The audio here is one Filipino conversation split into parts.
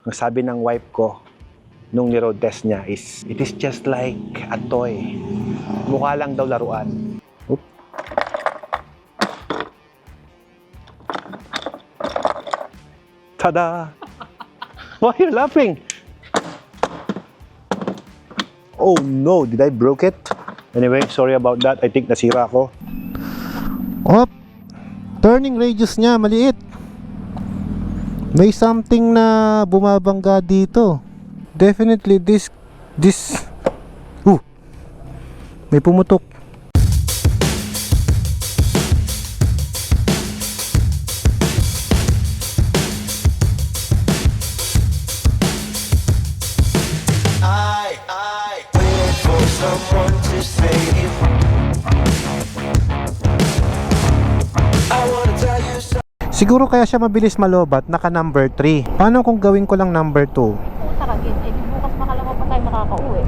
Ang sabi ng wife ko nung ni-road test niya is, it is just like a toy. Mukha lang daw laruan. Oop. Tada! Why are you laughing? Oh no, did I broke it? Anyway, sorry about that. I think nasira ako. Op! Turning radius niya, maliit. May something na bumabangga dito. Definitely this may pumutok. I wait for someone to save. I wanna tell you something. Siguro kaya siya mabilis malobat, naka number 3. Paano kung gawin ko lang number 2? Taragin, eh bukas makalawa pa tayo makakauwi.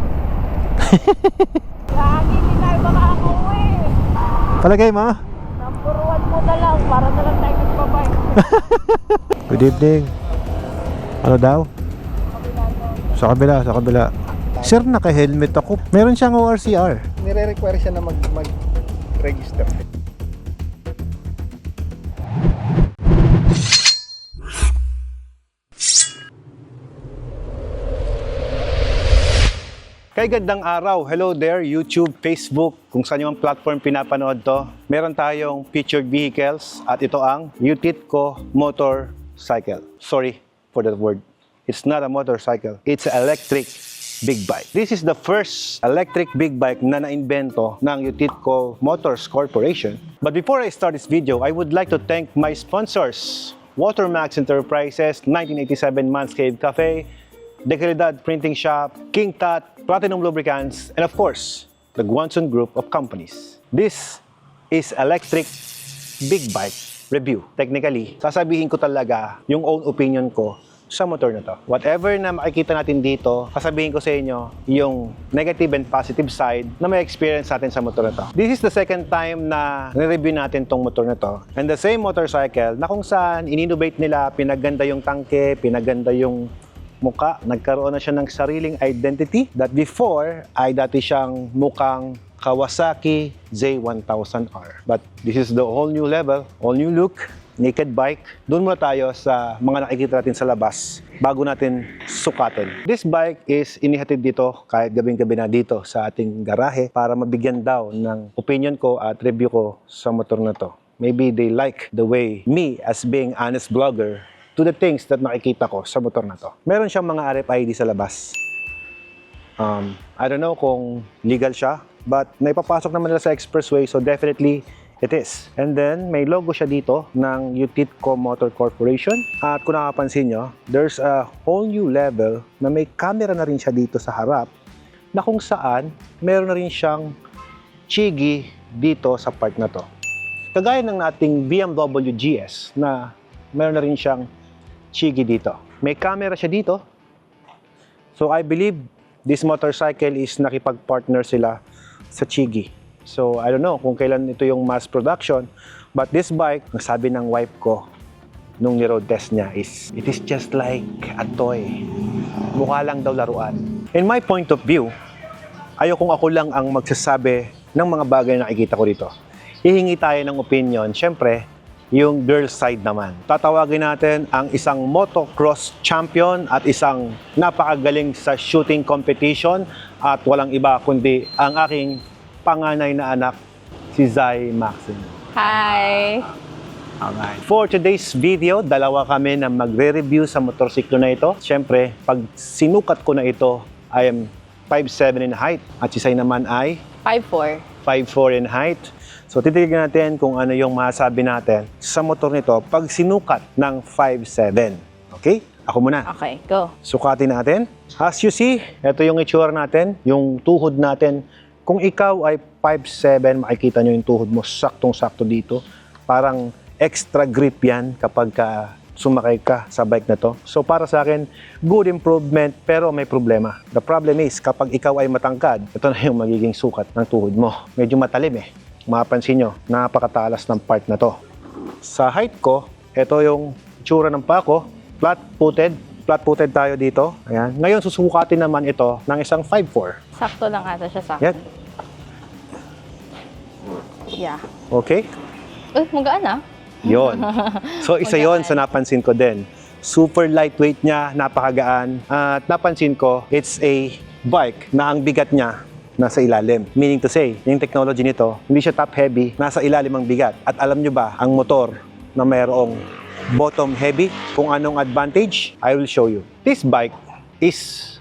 Lagi hindi tayo makakauwi. Palagay mo? Number 1 mo na lang, para na lang tayo nagbabay. Good evening. Ano daw? Sa kabila. Sir, naka-helmet ako. Meron siyang ORCR. Nire-require siya na mag-register. Kay gandang araw. Hello there, YouTube, Facebook, kung saan yung platform pinapanood to. Meron tayong featured vehicles at ito ang Utitco motorcycle. Sorry for that word. It's not a motorcycle. It's an electric big bike. This is the first electric big bike na naimbento ng Utitco Motors Corporation. But before I start this video, I would like to thank my sponsors, Watermax Enterprises, 1987 Manscaped Cafe, De Calidad Printing Shop, King Tut, Platinum Lubricants, and of course, the Guanzon Group of Companies. This is electric big bike review. Technically, sasabihin ko talaga yung own opinion ko sa motor na to. Whatever na makikita natin dito, sasabihin ko sa inyo yung negative and positive side na may experience natin sa motor na to. This is the second time na nireview natin tong motor na to. And the same motorcycle na kung saan ininnovate nila, pinaganda yung tangke, pinaganda yung muka, nagkaroon na siya ng sariling identity that before ay dati siyang mukhang Kawasaki Z1000R. But this is the whole new level, all new look, naked bike. Doon muna tayo sa mga nakikita natin sa labas bago natin sukatin. This bike is inihatid dito kahit gabing-gabi na dito sa ating garahe para mabigyan daw ng opinion ko at review ko sa motor na to. Maybe they like the way me as being honest vlogger to the things that nakikita ko sa motor na to. Meron siyang mga RFID sa labas. I don't know kung legal siya, but naipapasok naman nila sa expressway, so definitely it is. And then, may logo siya dito ng Utitco Motor Corporation. At kung nakapansin nyo, there's a whole new level na may camera na rin siya dito sa harap na kung saan meron na rin siyang chigi dito sa part na to. Kagaya ng nating BMW GS na meron na rin siyang chigi dito. May camera siya dito. So I believe this motorcycle is nakipag-partner sila sa chigi. So I don't know kung kailan ito yung mass production, but this bike, nasabi ng wife ko nung ni-road test niya is, it is just like a toy. Mukha lang daw laruan. In my point of view, ayokong ako lang ang magsasabi ng mga bagay na nakikita ko dito. Hihingi tayo ng opinion, syempre, yung girl side naman. Tatawagin natin ang isang motocross champion at isang napakagaling sa shooting competition at walang iba kundi ang aking panganay na anak, si Zai Maxine. Hi! Alright. For today's video, dalawa kami na magre-review sa motorsiklo na ito. Siyempre, pag sinukat ko na ito, I am 5'7" in height at si Zai naman ay 5'4". 5'4" in height. So, titignan natin kung ano yung masabi natin sa motor nito pag sinukat ng 5'7". Okay? Ako muna. Okay, go. Sukatin natin. As you see, ito yung itsura natin, yung tuhod natin. Kung ikaw ay 5'7", makikita nyo yung tuhod mo saktong-sakto dito. Parang extra grip yan kapag sumakay ka sa bike na to. So, para sa akin, good improvement pero may problema. The problem is, kapag ikaw ay matangkad, ito na yung magiging sukat ng tuhod mo. Medyo matalim eh. Mapapansin nyo, napakatalas ng part na to. Sa height ko, ito yung itsura ng pako, flat-footed, flat-footed tayo dito. Ayan. Ngayon, susukatin naman ito ng isang 5'4". Sakto lang ata siya sa akin. Yan. Yeah. Okay? Magaan ah. Yon. So, isa yon sa napansin ko din. Super lightweight niya, napakagaan. At napansin ko, it's a bike na ang bigat niya nasa ilalim. Meaning to say, yung technology nito, hindi siya top heavy, nasa ilalim ang bigat. At alam nyo ba, ang motor na mayroong bottom heavy, kung anong advantage, I will show you. This bike is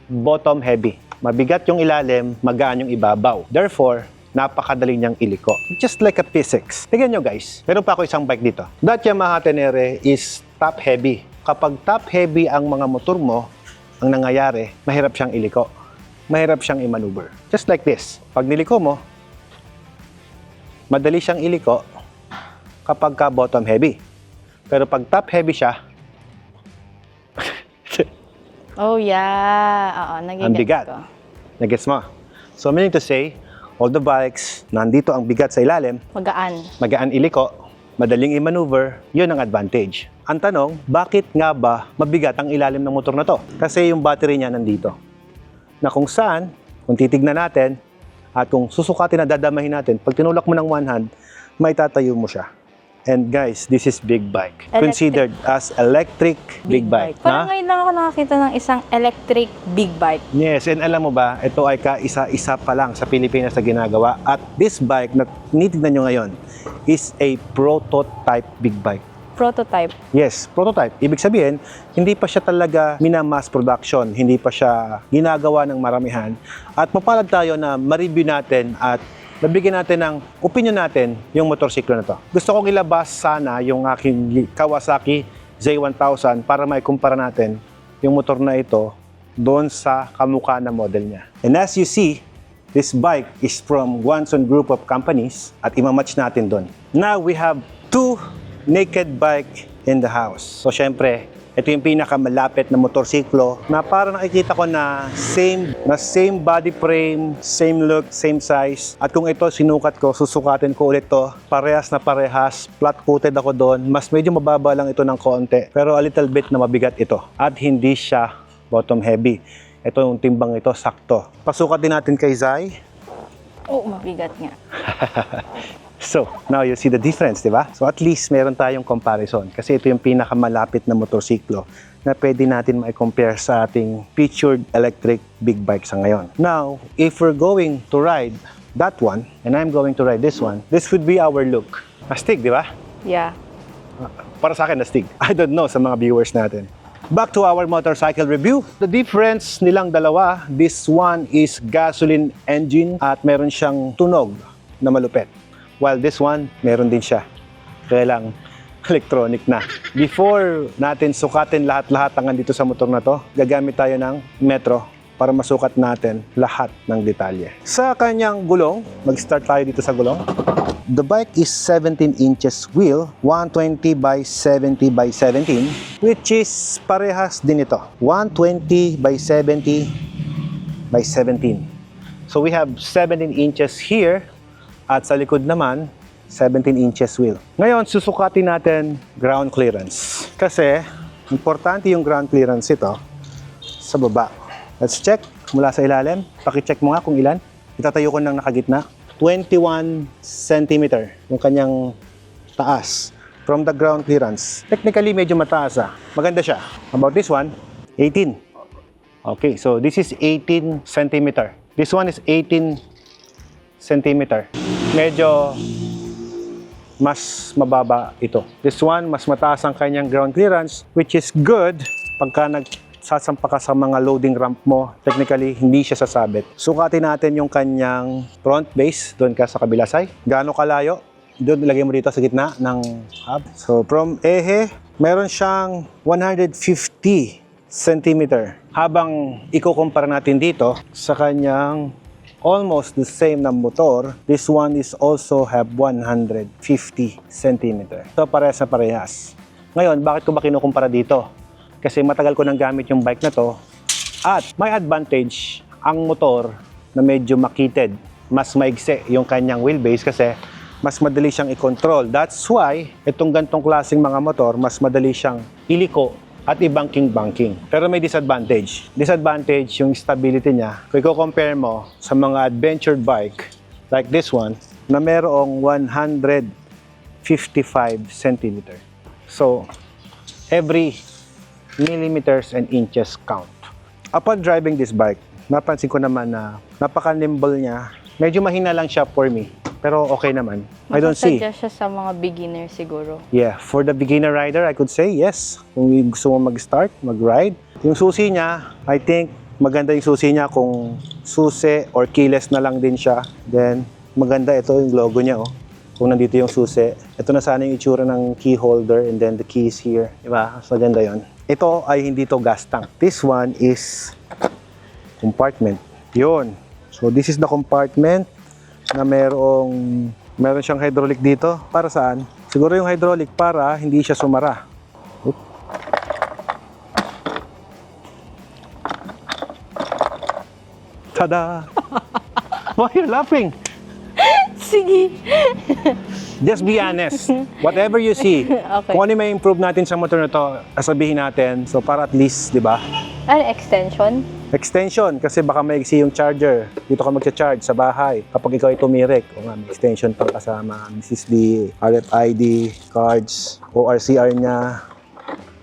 bottom heavy. Mabigat yung ilalim, magaan yung ibabaw. Therefore, napakadali niyang iliko. Just like a P6. Tignan nyo guys, meron pa ako isang bike dito. That Yamaha Tenere is top heavy. Kapag top heavy ang mga motor mo, ang nangyayari, mahirap siyang iliko. Mahirap siyang i-maneuver. Just like this. Pag niliko mo, madali siyang iliko kapag ka bottom heavy. Pero pag top heavy siya, Oh yeah. Oo, ang bigat. ko. Nagets mo? So meaning to say, all the bikes, nandito ang bigat sa ilalim, Magaan. magaan iliko, madaling i-maneuver, yun ang advantage. Ang tanong, bakit nga ba mabigat ang ilalim ng motor na to? Kasi yung battery niya nandito. Na kung saan, kung titignan natin, at kung susukatin na dadamahin natin, pag tinulak mo ng one hand, may tatayo mo siya. And guys, this is big bike. Electric. Considered as electric big bike. Parang ngayon lang ako nakakita ng isang electric big bike. Yes, and alam mo ba, ito ay kaisa-isa pa lang sa Pilipinas na ginagawa. At this bike na tinitignan nyo ngayon is a prototype big bike. Prototype. Yes, prototype. Ibig sabihin, hindi pa siya talaga minamass production, hindi pa siya ginagawa ng maramihan. At mapalad tayo na ma-review natin at nabigyan natin ng opinion natin yung motorsiklo na to. Gusto kong ilabas sana yung aking Kawasaki Z1000 para maikumpara natin yung motor na ito doon sa kamukha na model niya. And as you see, this bike is from Guanzon Group of Companies at imamatch natin doon. Now we have two naked bike in the house. So syempre, ito yung pinakamalapit na motorsiklo na parang nakikita ko na same body frame, same look, same size. At kung ito sinukat ko, susukatin ko ulit to. Parehas na parehas, flat-footed ako doon. Mas medyo mababa lang ito ng konti, pero a little bit na mabigat ito. At hindi siya bottom heavy. Ito yung timbang ito, sakto. Pasukat din natin kay Zai. Oo, mabigat nga. So, now you see the difference, di ba? So, at least meron tayong comparison. Kasi ito yung pinakamalapit na motorsiklo na pwede natin ma-compare sa ating featured electric big bike sa ngayon. Now, if we're going to ride that one, and I'm going to ride this one, this would be our look. Astig, di ba? Yeah. Para sa akin, astig. I don't know sa mga viewers natin. Back to our motorcycle review. The difference nilang dalawa, this one is gasoline engine at meron siyang tunog na malupit. While this one, meron din siya. Kaya lang, electronic na. Before natin sukatin lahat-lahat ang andito sa motor na to, gagamit tayo ng metro para masukat natin lahat ng detalye. Sa kanyang gulong, mag-start tayo dito sa gulong. The bike is 17 inches wheel, 120 by 70 by 17, which is parehas din ito. 120 by 70 by 17. So we have 17 inches here, at sa likod naman, 17 inches wheel. Ngayon, susukatin natin ground clearance. Kasi, importante yung ground clearance ito sa baba. Let's check mula sa ilalim. Paki-check mo nga kung ilan. Itatayo ko ng nakagitna. 21 centimeter yung kanyang taas from the ground clearance. Technically, medyo mataas ah. Maganda siya. About this one, 18. Okay, so this is 18 centimeter. This one is 18 centimeter. Medyo mas mababa ito. This one, mas mataas ang kanyang ground clearance, which is good pagka nagsasampa ka sa mga loading ramp mo. Technically, hindi siya sasabit. Sukatin natin yung kanyang front base. Doon ka sa kabila side. Gaano kalayo? Doon, ilagay mo dito sa gitna ng hub. So, from ehe, meron siyang 150 centimeter. Habang ikukumpara natin dito sa kanyang almost the same na motor, this one is also have 150 centimeter. So, parehas na parehas. Ngayon, bakit ko ba kinukumpara dito? Kasi matagal ko nang gamit yung bike na to at may advantage ang motor na medyo makitid. Mas maigsi yung kanyang wheelbase kasi mas madali siyang i-control. That's why itong gantong klaseng mga motor, mas madali siyang iliko at i-banking. Pero may disadvantage. Disadvantage yung stability niya. Kung i-compare mo sa mga adventure bike like this one na merong 155 cm. So, every millimeters and inches count. Upon driving this bike, napansin ko naman na napaka-nimble niya. Medyo mahina lang siya for me. Pero okay naman. I don't see. Masasuggest siya sa mga beginner siguro. Yeah, for the beginner rider, I could say yes. Kung gusto mo mag-start, mag-ride. Yung susi niya, I think maganda yung susi niya kung susi or keyless na lang din siya. Then, maganda ito yung logo niya, oh. Kung nandito yung susi. Ito na sana yung itsura ng key holder and then the keys here. Diba? Mas maganda yon. Ito ay hindi to gas tank. This one is compartment. Yun. So, this is the compartment na meron siyang hydraulic dito. Para saan? Siguro yung hydraulic para hindi siya sumara. Oop. Tada! Why are you laughing? Sige. Just be honest. Whatever you see, Okay. kung ano may improve natin sa motor na to, sabihin natin. So, para at least, di ba? Ano, extension? Extension, kasi baka maigsi yung charger. Dito ka magcha-charge sa bahay. Kapag ikaw ay tumirik, o nga, may extension pang kasama. Mrs. D, RFID, cards, ORCR niya.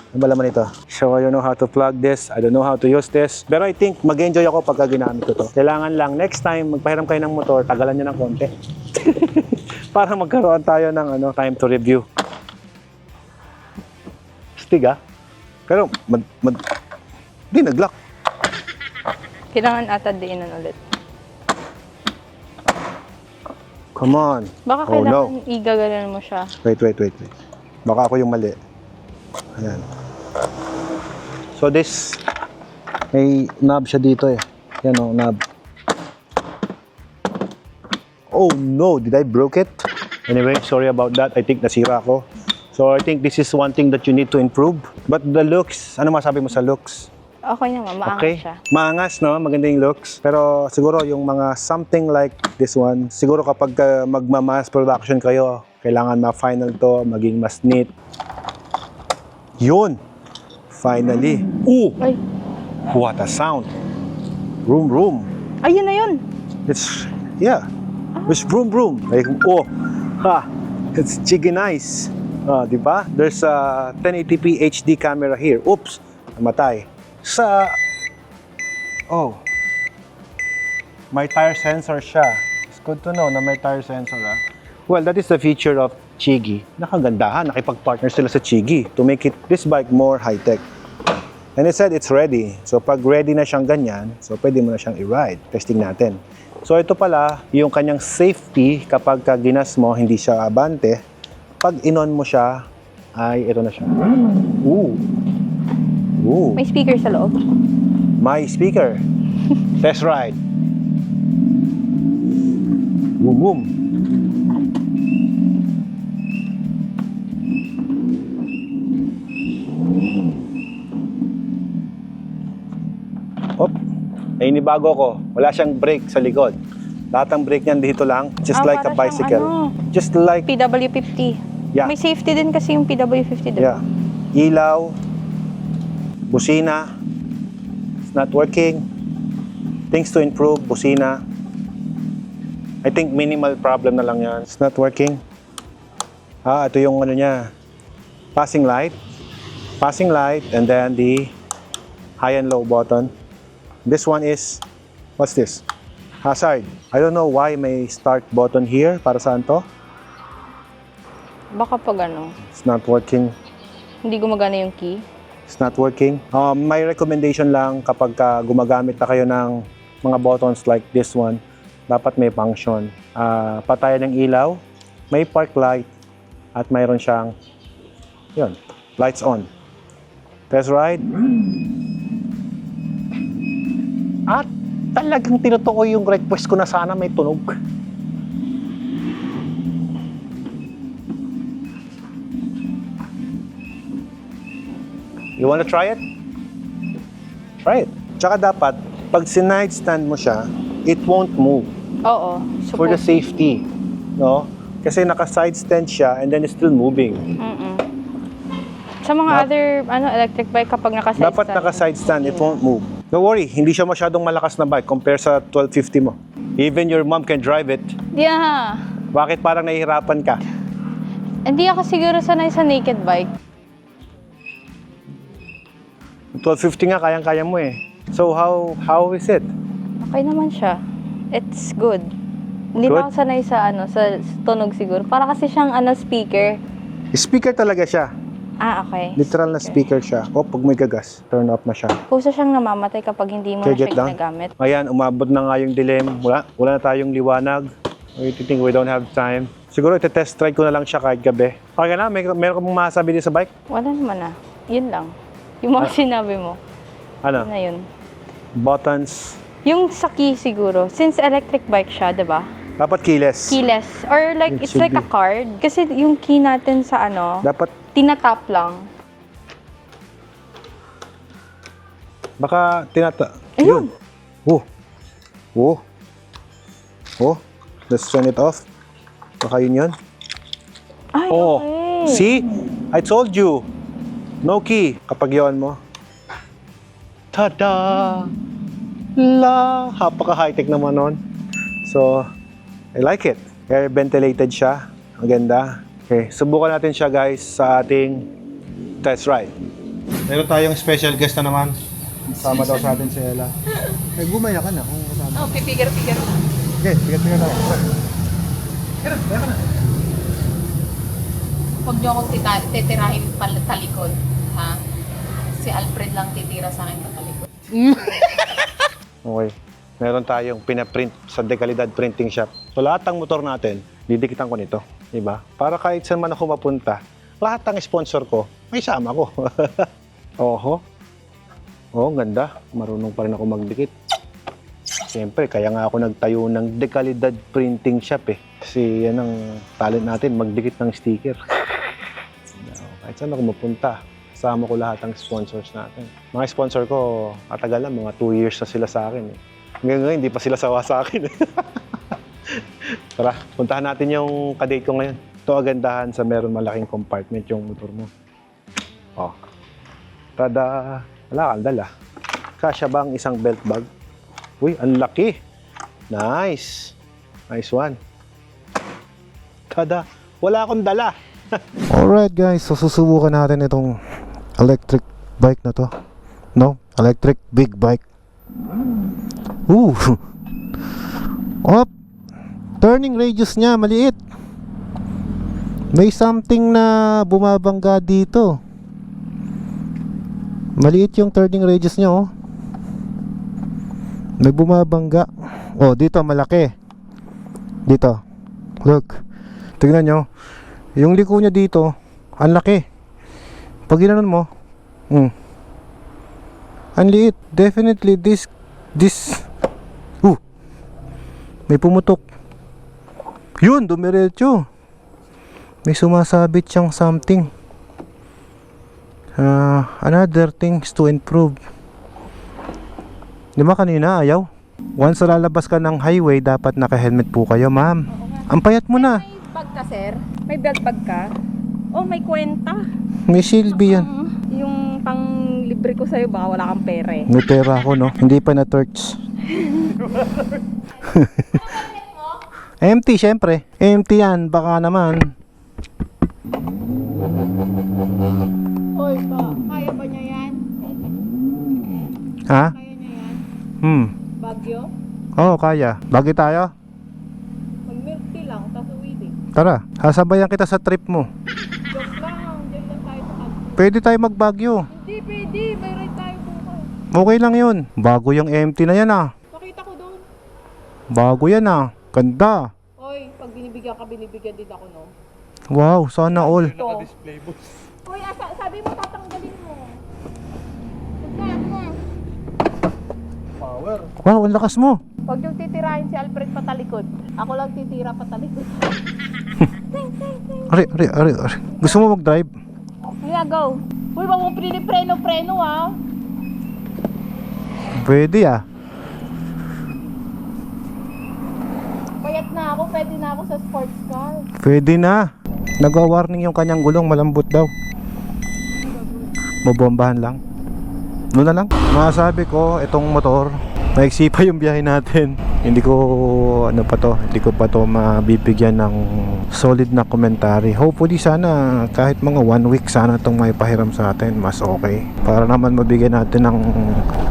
Ano ba laman ito? So, I don't know how to plug this. I don't know how to use this. Pero I think mag-enjoy ako pagka ginamit ko to. Kailangan lang, next time, magpahiram kayo ng motor, tagalan nyo ng konti. Para magkaroon tayo ng time to review. Stig, ah. Pero, di nag-lock. Kailangan ata diinan ulit. Come on. Baka Oh, kailangan no. igagalan mo siya. Wait. Baka ako yung mali. Ayan. So this, may knob siya dito eh. Yan o, knob. Oh no, did I broke it? Anyway, sorry about that. I think nasira ko. So I think this is one thing that you need to improve. But the looks, ano masabi mo sa looks? Okay naman, maangat Okay. siya. Maangas, no? Maganda yung looks. Pero siguro yung mga something like this one, siguro kapag magma-mass production kayo, kailangan ma-final to, maging mas neat. Yun! Finally. Ooh! Ay, What a sound! Vroom. ayun na yun. It's, yeah. It's vroom. Like, oh! Ha! It's chicken nice. Di ba? There's a 1080p HD camera here. Oops! Namatay. May tire sensor siya. It's good to know na may tire sensor, ah. Well, that is the feature of Chigi. Nakagandahan, nakipag-partner sila sa Chigi to make this bike more high-tech. And it said it's ready. So pag ready na siyang ganyan, so pwede mo na siyang i-ride. Testing natin. So ito pala, yung kanyang safety kapag ginas mo, hindi siya abante. Pag inon mo siya, ay ito na siya. Ooh. May speaker sa loob. My speaker. Test ride. Boom. Hop. Ay, inibago ko. Wala siyang brake sa likod. Lahat ng brake niyan dito lang. Just like a para siyang bicycle. Just like, PW50. Yeah. May safety din kasi yung PW50 din. yeah. Ilaw. Busina. It's not working. Things to improve. Busina. I think minimal problem na lang yan. It's not working. Ito yung niya. Passing light. Passing light and then the high and low button. This one is, what's this? Hazard. I don't know why may start button here. Para saan to? Baka pag ano, It's not working. hindi gumagana yung key. It's not working. My recommendation lang kapag gumagamit na kayo ng mga buttons like this one, dapat may function. Patayan ng ilaw, may park light, at mayroon siyang, yun, lights on. Test ride. At talagang tinutukoy yung request ko na sana may tunog. You wanna try it? Try it. Tsaka dapat, pag sinide stand mo siya, it won't move Oo. for the safety. No? Kasi naka-side stand siya and then it's still moving. Sa mga other electric bike kapag naka-side Dapat stand. naka-side stand, it won't move. Don't worry, hindi siya masyadong malakas na bike compare sa 1250 mo. Even your mom can drive it. Yeah. Bakit parang nahihirapan ka? Hindi ako siguro sanay sa naked bike. 1250 nga, kayang-kaya mo eh. So how is it? Okay naman siya. It's good. Hindi Good? na ako sanay sa sa tunog siguro. Para kasi siyang speaker. Speaker talaga siya. Okay. Literal na speaker siya. O pag may gagas, turn off na siya. Kusa siyang namamatay kapag hindi mo Okay, na siya get down. ginagamit. Ayan, umabot na nga yung dilim. Wala na tayong liwanag. I think we don't have time. Siguro ite-test ride ko na lang siya kahit gabi. Okay na, meron ka mong masasabi din sa bike? Wala naman na. Yun lang. Yung mga sinabi mo. Ano? Yun na yun. Buttons. Yung sa key siguro. Since electric bike siya, diba? Dapat keyless. Keyless. Or like, It it's should like be. a card. Kasi yung key natin sa Dapat, tinatap lang. baka Ayun. Yun. Oh. Let's turn it off. Baka yun. Ay, Oh. okay. See? I told you. No key. Kapag yun mo. Tada! La! Hapaka-high-tech naman nun. So, I like it. Air ventilated siya. Ang ganda. Okay, subukan natin siya guys sa ating test ride. Meron tayong special guest na naman. Sama daw sa atin si Ella. Eh, gumaya ka na kung kasama. Oh, pipigir-pigir. Okay, tigat-tigat tayo. Huwag niyo akong titirahin talikod, ha? Si Alfred lang titira sa akin patalikod. Okay. Meron tayong pinaprint sa Dekalidad Printing Shop. So lahat ng motor natin, didikitan ko nito. Diba? Para kahit saan man ako mapunta, lahat ng sponsor ko, may sama ko. Oho. Oh, ganda. Marunong pa rin ako magdikit. Siyempre, kaya nga ako nagtayo ng Dekalidad Printing Shop eh. Kasi yan ang talent natin, magdikit ng sticker. Kahit saan ako mapunta, kasama ko lahat ng sponsors natin. Mga sponsor ko, matagal na, mga 2 years na sila sa akin eh. Hanggang ngayon, hindi pa sila sawa sa akin. Tara, puntahan natin yung kadate ko ngayon. Ito agandahan sa meron malaking compartment yung motor mo. Oh. Tada! Wala kang dala. Kasya ba ang isang belt bag? Uy, ang laki! Nice! Nice one. Tada! Wala akong dala! Alright guys, so susubukan natin itong electric bike na to. No? Electric big bike. Ooh! Op! Turning radius niya, maliit. May something na bumabangga dito. Maliit yung turning radius niya, oh. May bumabangga. Oh, dito malaki. Dito. Look. Tingnan nyo. Yung liko niya dito, ang laki. Pag ginanon mo, ang liit. Definitely this may pumutok. Yun, dumiretso. May sumasabit siyang something. Another things to improve. Di ba kanina ayaw? Once lalabas ka ng highway, dapat naka-helmet po kayo, ma'am. Ang payat mo na. May bag ka, sir? May belt bag ka? Oh, may kwenta. May Silby yan. Yung pang libre ko sa'yo, baka wala kang pera eh. May pera ako, no? Hindi pa na-torch. Empty, syempre. Empty yan, baka naman. Hoy, pa, kaya ba niya yan? Ha? Kaya niya yan? Bagyo? Oo, kaya. Bagi tayo. Mag-milk tea lang, tapos uwi din. Tara, sasabayan kita sa trip mo. Joke lang, dyan lang tayo sa kanto. Pwede tayo magbagyo. Hindi, pwede. May ride tayo bukas. Okay lang yun. Bago yung empty na yan, ah. Pakita ko doon. Bago yan, ah. Ganda. Hoy, pag binibigyan ka, binibigyan din ako, no? Wow, sana all. Ito. Hoy, sabi mo tatanggalin mo. Tignan mo. Power. Wow, ang lakas mo. Huwag yung titirahin si Alfred patalikod. Ako lang titira patalikod. Ari. Gusto mo mag-drive? Kaya go. Uy, wag mo preno ha. Pwede, ah. Payat na ako, pwede na ako sa sports car. Pwede na. Nag-warning yung kanyang gulong, malambot daw. mabombahan lang. Noon na lang. Masasabi ko, itong motor, maiksi pa yung biyahe natin. Hindi ko hindi ko pa to mabibigyan ng solid na commentary. Hopefully sana kahit mga 1 week sana itong may pahiram sa atin, mas okay, para naman mabigyan natin ng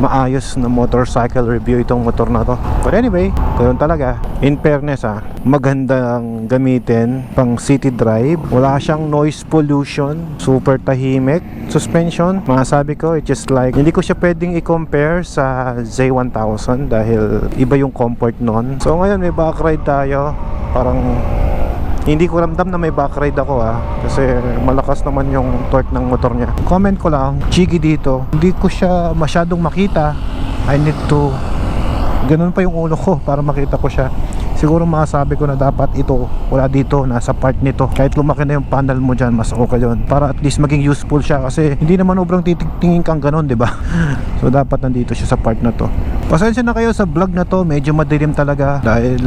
maayos na motorcycle review itong motor na to. But anyway, ganoon talaga. In fairness magandang gamitin pang city drive. Wala siyang noise pollution, super tahimik. Suspension, masasabi ko, it's just like, hindi ko siya pwedeng i-compare sa Z1000 dahil iba yung comfort nun. So ngayon may back ride tayo. Parang hindi ko ramdam na may back ride ako kasi malakas naman yung torque ng motor niya. Comment ko lang, Chigi dito, hindi ko siya masyadong makita. I need to ganun pa yung ulo ko para makita ko siya. Siguro masasabi ko na dapat ito wala dito, nasa part nito. Kahit lumaki na yung panel mo dyan, mas okay yun, para at least maging useful siya. Kasi hindi naman obrang titingin kang ganun, diba? So dapat nandito siya sa part na to. Pasensya na kayo sa vlog na to, medyo madilim talaga dahil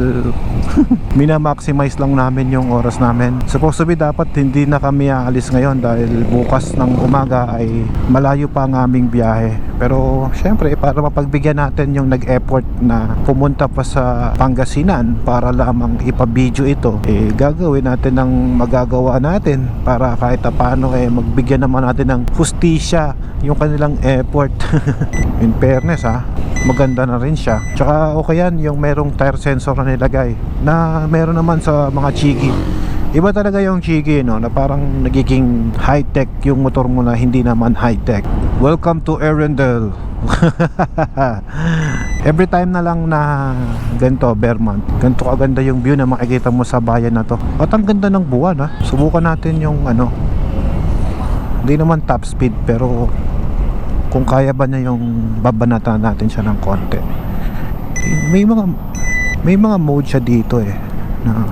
minamaximize lang namin yung oras namin. Supposed to be dapat hindi na kami aalis ngayon dahil bukas ng umaga ay malayo pa ang aming biyahe. Pero syempre para mapagbigyan natin yung nag-effort na pumunta pa sa Pangasinan para lamang ipabidyo ito, gagawin natin ng magagawa natin para kahit paano magbigyan naman natin ng hustisya yung kanilang effort. In fairness maganda na rin siya. Tsaka okay yan yung merong tire sensor na nilagay na meron naman sa mga Chigi. Iba talaga yung Chigi, no, na parang nagiging high-tech yung motor mo na hindi naman high-tech. Welcome to Arundel. Every time na lang na ganito, Vermont, ganito kaganda yung view na makikita mo sa bayan na to. At ang ganda ng buwan Subukan natin yung hindi naman top speed, pero kung kaya ba niya yung babanatan natin siya ng konti. May mga mode siya dito na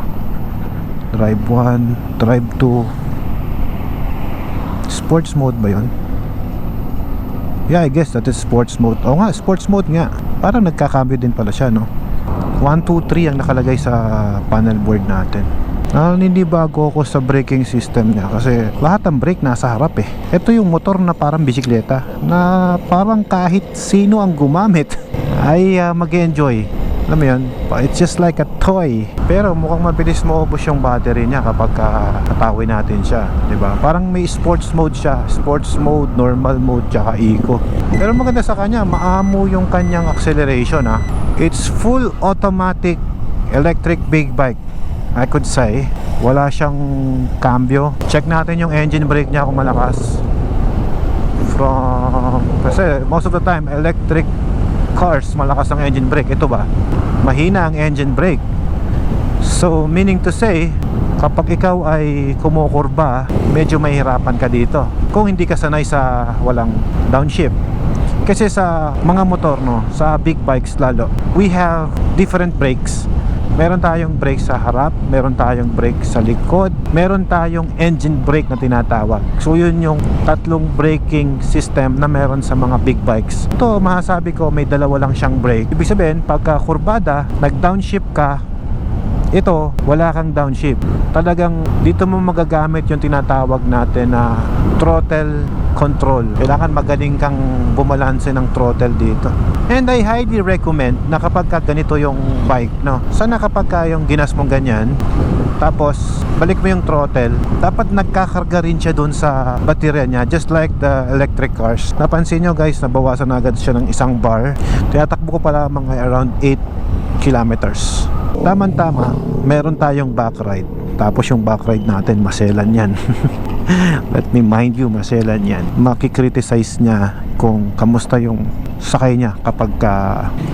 drive 1, drive 2, sports mode ba yun? Yeah, I guess that is sports mode. Oo nga, sports mode nga. Parang nagkakambyo din pala siya, no? 1, 2, 3 ang nakalagay sa panel board natin. Hindi bago ako sa braking system niya kasi lahat ng brake nasa harap Ito yung motor na parang bisikleta na parang kahit sino ang gumamit ay mag-enjoy. Alam mo yun? It's just like a toy. Pero mukhang mabilis maubos yung battery niya kapag katawin natin siya, diba? Parang may sports mode siya. Sports mode, normal mode, tsaka eco. Pero maganda sa kanya, maamo yung kanyang acceleration It's full automatic electric big bike, I could say. Wala siyang cambio. Check natin yung engine brake niya kung malakas. Kasi most of the time electric cars malakas ang engine brake. Ito ba? Mahina ang engine brake. So meaning to say, kapag ikaw ay kumukurba, medyo mahirapan ka dito kung hindi ka sanay sa walang downshift. Kasi sa mga motor, sa big bikes lalo, we have different brakes. Meron tayong brake sa harap, meron tayong brake sa likod, meron tayong engine brake na tinatawag. So yun yung tatlong braking system na meron sa mga big bikes. Ito, masasabi ko may dalawa lang siyang brake. Ibig sabihin, pagka kurbada, nag-downshift ka, ito, wala kang downshift. Talagang dito mo magagamit yung tinatawag natin na throttle control. Kailangan magaling kang bumalanse ng throttle dito. And I highly recommend na kapag ganito yung bike, sana kapag yung ginas mong ganyan, tapos balik mo yung throttle, dapat nagkakarga rin siya dun sa baterya niya, just like the electric cars. Napansin nyo guys, nabawasan na agad siya ng isang bar. Tinatakbo ko pala mga around 8 kilometers. Tama-tama, meron tayong back ride. Tapos yung back ride natin, maselan yan. Let me mind you, maselan yan. Makikriticize niya kung kamusta yung sakay niya kapag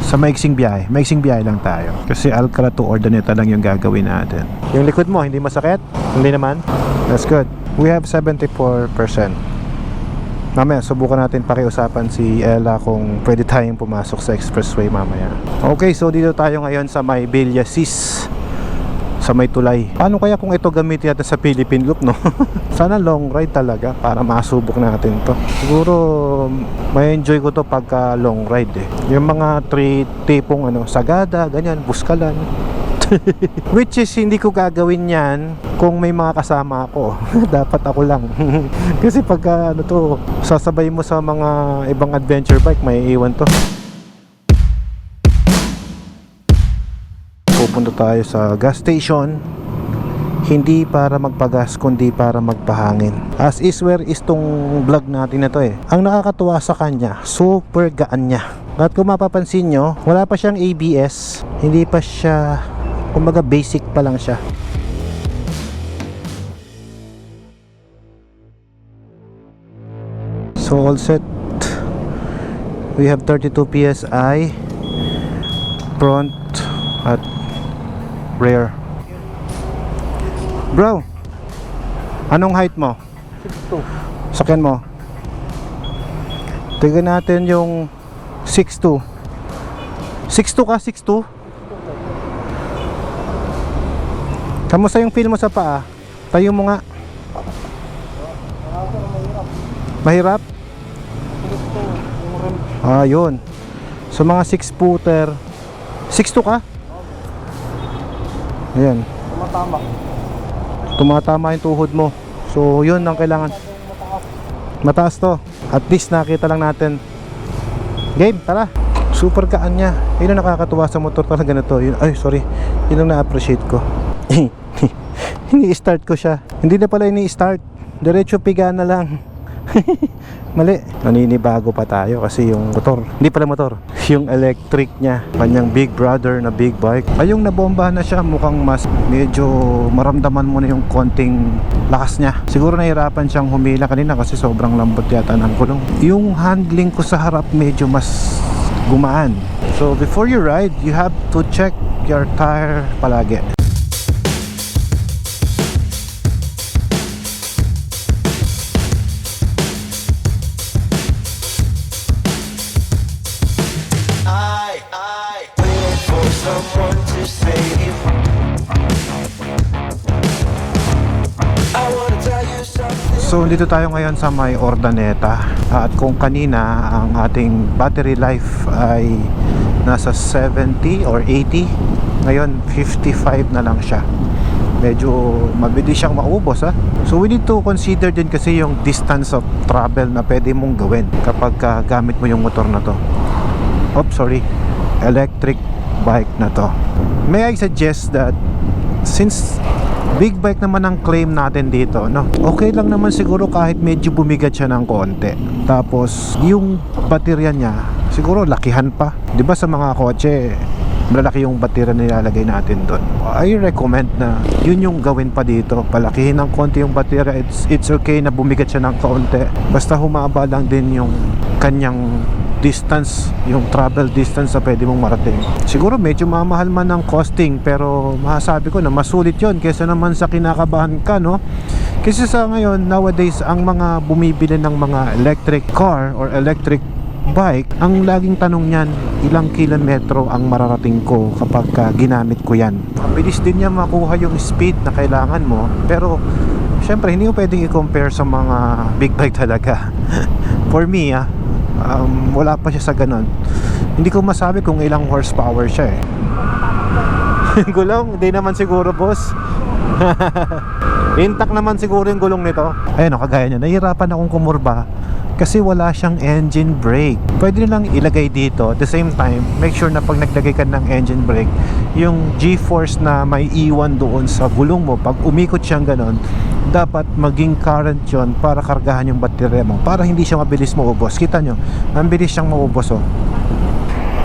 sa maiksing biyahe. Maiksing biyahe lang tayo. Kasi Alcala to Urdaneta lang yung gagawin natin. Yung likod mo, hindi masakit? Hindi naman? That's good. We have 74%. Mamaya, subukan natin pakiusapan si Ella kung pwede tayong pumasok sa expressway mamaya. Okay, so dito tayo ngayon sa may Villasis, sa may tulay. Paano kaya kung ito gamitin natin sa Philippine Loop, Sana long ride talaga para masubok natin to. Siguro may enjoy ko to pagka long ride Yung mga tipong Sagada, ganyan, Buskalan. Which is hindi ko gagawin yan kung may mga kasama ako. Dapat ako lang. Kasi pagka ano to, sasabay mo sa mga ibang adventure bike, may iwan to. Pupunta tayo sa gas station. Hindi para magpagas kundi para magpahangin. As is where is tong vlog natin na to eh. Ang nakakatuwa sa kanya, super gaan niya. At kung mapapansin nyo, wala pa siyang ABS. Hindi pa siya, kumbaga basic pa lang siya. So all set. We have 32 PSI front at rear. Bro, anong height mo? 6'2". Sakyan mo. Tignan natin yung 6'2". 6'2 ka? 6'2"? Kamusta yung feel mo sa paa? Tayo mo nga. Mahirap? Ah, yun. So mga 6-footer. 6'2 ka? Ayan. Tumatama yung tuhod mo. So yun ang kailangan. Mataas to. At least nakita lang natin. Game, tara. Super gaan niya. Yun ang nakakatuwa sa motor talaga na to. Yun, ay sorry. Yun ang na-appreciate ko. Ini-start ko siya. Hindi na pala ini-start. Diretso piga na lang. Mali. Naninibago pa tayo kasi yung motor, hindi pala motor, yung electric niya, kanyang big brother na big bike, ay yung nabombahan na siya, mukhang mas medyo maramdaman mo na yung konting lakas niya. Siguro nahirapan siyang humila kanina kasi sobrang lambot yata ng gulong. Yung handling ko sa harap medyo mas gumaan. So before you ride, you have to check your tire palagi. Waiting for someone to save. I wanna tell you something. So dito tayo ngayon sa may Ordaneta. At kung kanina ang ating battery life ay nasa 70 or 80, ngayon 55 na lang siya. Medyo mabilis siyang maubos ha. So we need to consider din kasi yung distance of travel na pwede mong gawin kapag gamit mo yung motor na to. Sorry, electric bike na to. May I suggest that since big bike naman ang claim natin dito, no? Okay lang naman siguro kahit medyo bumigat siya ng konti. Tapos yung baterya niya siguro lakihan pa. 'Di ba sa mga kotse malaki yung baterya na nilalagay natin doon. I recommend na yun yung gawin pa dito. Palakihin ng konti yung baterya. It's okay na bumigat siya ng konti. Basta humaba lang din yung kanyang distance, yung travel distance na pwede mong marating. Siguro medyo mamahal man ng costing, pero masasabi ko na masulit yun kesa naman sa kinakabahan ka, no? Kasi sa ngayon, nowadays, ang mga bumibili ng mga electric car or electric bike, ang laging tanong niyan, ilang kilometro ang mararating ko kapag ginamit ko yan. Mabilis din niya makuha yung speed na kailangan mo, pero syempre hindi mo pwedeng i-compare sa mga big bike talaga. For me, wala pa siya sa ganon. Hindi ko masabi kung ilang horsepower siya eh. Gulong? Hindi naman siguro, boss. Intact naman siguro yung gulong nito. Ayun o, kagaya niya, nahihirapan akong kumurba kasi wala siyang engine brake. Pwede nilang ilagay dito. At the same time, make sure na pag naglagay ka ng engine brake, yung G-force na may iwan doon sa gulong mo, pag umikot siyang ganon, dapat maging current yon para kargahan yung baterya mo, para hindi siya mabilis maubos. Kita nyo, ang bilis siyang maubos oh.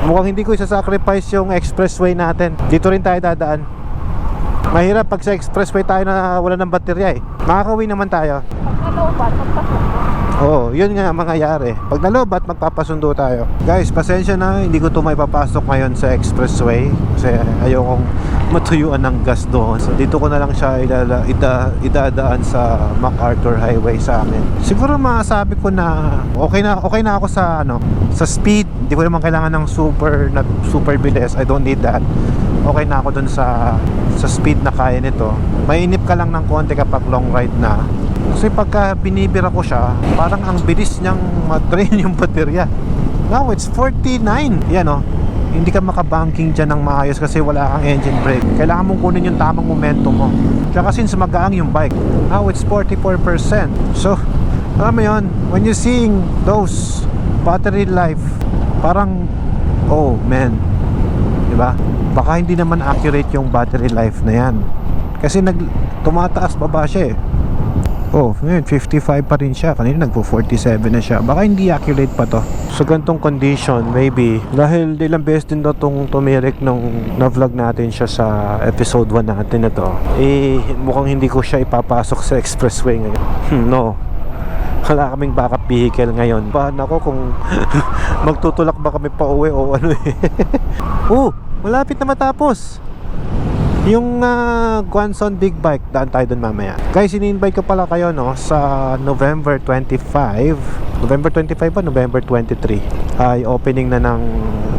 Mukhang hindi ko isa-sacrifice yung expressway natin. Dito rin tayo dadaan. Mahirap pag sa expressway tayo na wala ng baterya eh. Makakauwi naman tayo. Pagkalooban, magpasok. Oo, yun nga mangyayari. Pag nalobat, magpapasundo tayo. Guys, pasensya na, hindi ko to may papasok ngayon sa expressway kasi ayokong matuyuan ng gas doon. So dito ko na lang siya idadaan sa MacArthur Highway sa amin. Siguro masasabi ko na okay na ako sa sa speed. Hindi ko naman kailangan ng super bilis. I don't need that. Okay na ako dun sa speed na kaya nito. Mainip ka lang ng konti kapag long ride na. Kasi pagka binibira ko siya, parang ang bilis niyang ma-drain yung baterya. Now it's 49. Yan o. hindi ka makabanking dyan ng maayos kasi wala kang engine brake. Kailangan mong kunin yung tamang momentum mo. Tsaka since magaang yung bike, it's 44%. So, alam mo yun, when you seeing those battery life, parang, oh man, diba? Baka hindi naman accurate yung battery life na yan. Kasi tumataas baba siya eh. Oh, ngayon 55 pa rin siya. Kanina nagpo-47 na siya. Baka hindi accurate pa to. So ganitong condition, maybe dahil ilang beses din daw tong tumirik nung na-vlog natin siya sa episode 1 natin na to. Mukhang hindi ko siya ipapasok sa expressway ngayon. No. Wala kaming backup vehicle ngayon. Paano ako kung magtutulak ba kami pa uwi o ano eh. Malapit na matapos. Yung Guanson Big Bike, daan tayo dun mamaya. Guys, ini-invite ko pala kayo sa November 25. November 25 ba? November 23 ay opening na ng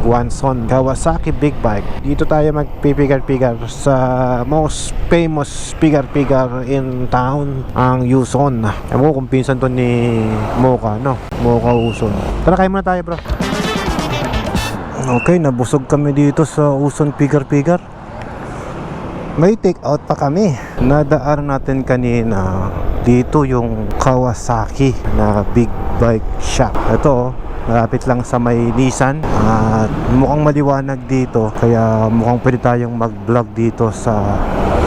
Guanson Kawasaki Big Bike. Dito tayo magpipigar-pigar sa most famous pigar-pigar in town, ang Yuson. Ewan ko kung pinsan to ni Mocha, Mocha Uson. Tara, kain muna tayo, bro. Okay, nabusog kami dito sa Uson pigar-pigar. May take out pa kami. Nadaan natin kanina dito yung Kawasaki na big bike shop. Ito malapit lang sa may Nissan at mukhang maliwanag dito, kaya mukhang pwede tayong mag vlog dito sa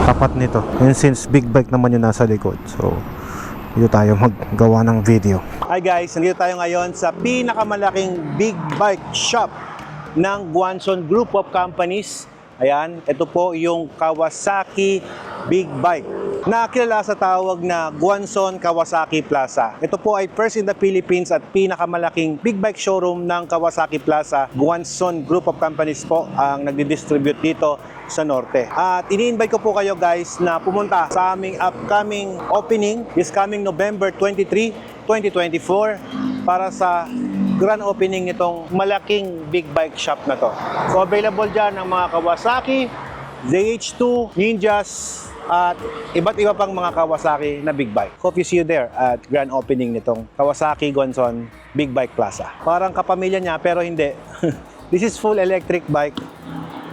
tapat nito. And since big bike naman yung nasa likod, so dito tayo maggawa ng video. Hi guys, nandito tayo ngayon sa pinakamalaking big bike shop ng Guanson Group of Companies. Ayan, ito po yung Kawasaki Big Bike na kilala sa tawag na Guanson Kawasaki Plaza. Ito po ay first in the Philippines at pinakamalaking big bike showroom ng Kawasaki Plaza. Guanson Group of Companies po ang nagdi-distribute dito sa norte. At ini-invite ko po kayo guys na pumunta sa aming upcoming opening this coming November 23, 2024 para sa grand opening nitong malaking big bike shop na to. So available dyan ang mga Kawasaki, ZH2, Ninjas, at iba't iba pang mga Kawasaki na big bike. Hope you see you there at grand opening nitong Kawasaki Guanson Big Bike Plaza. Parang kapamilya niya pero hindi. This is full electric bike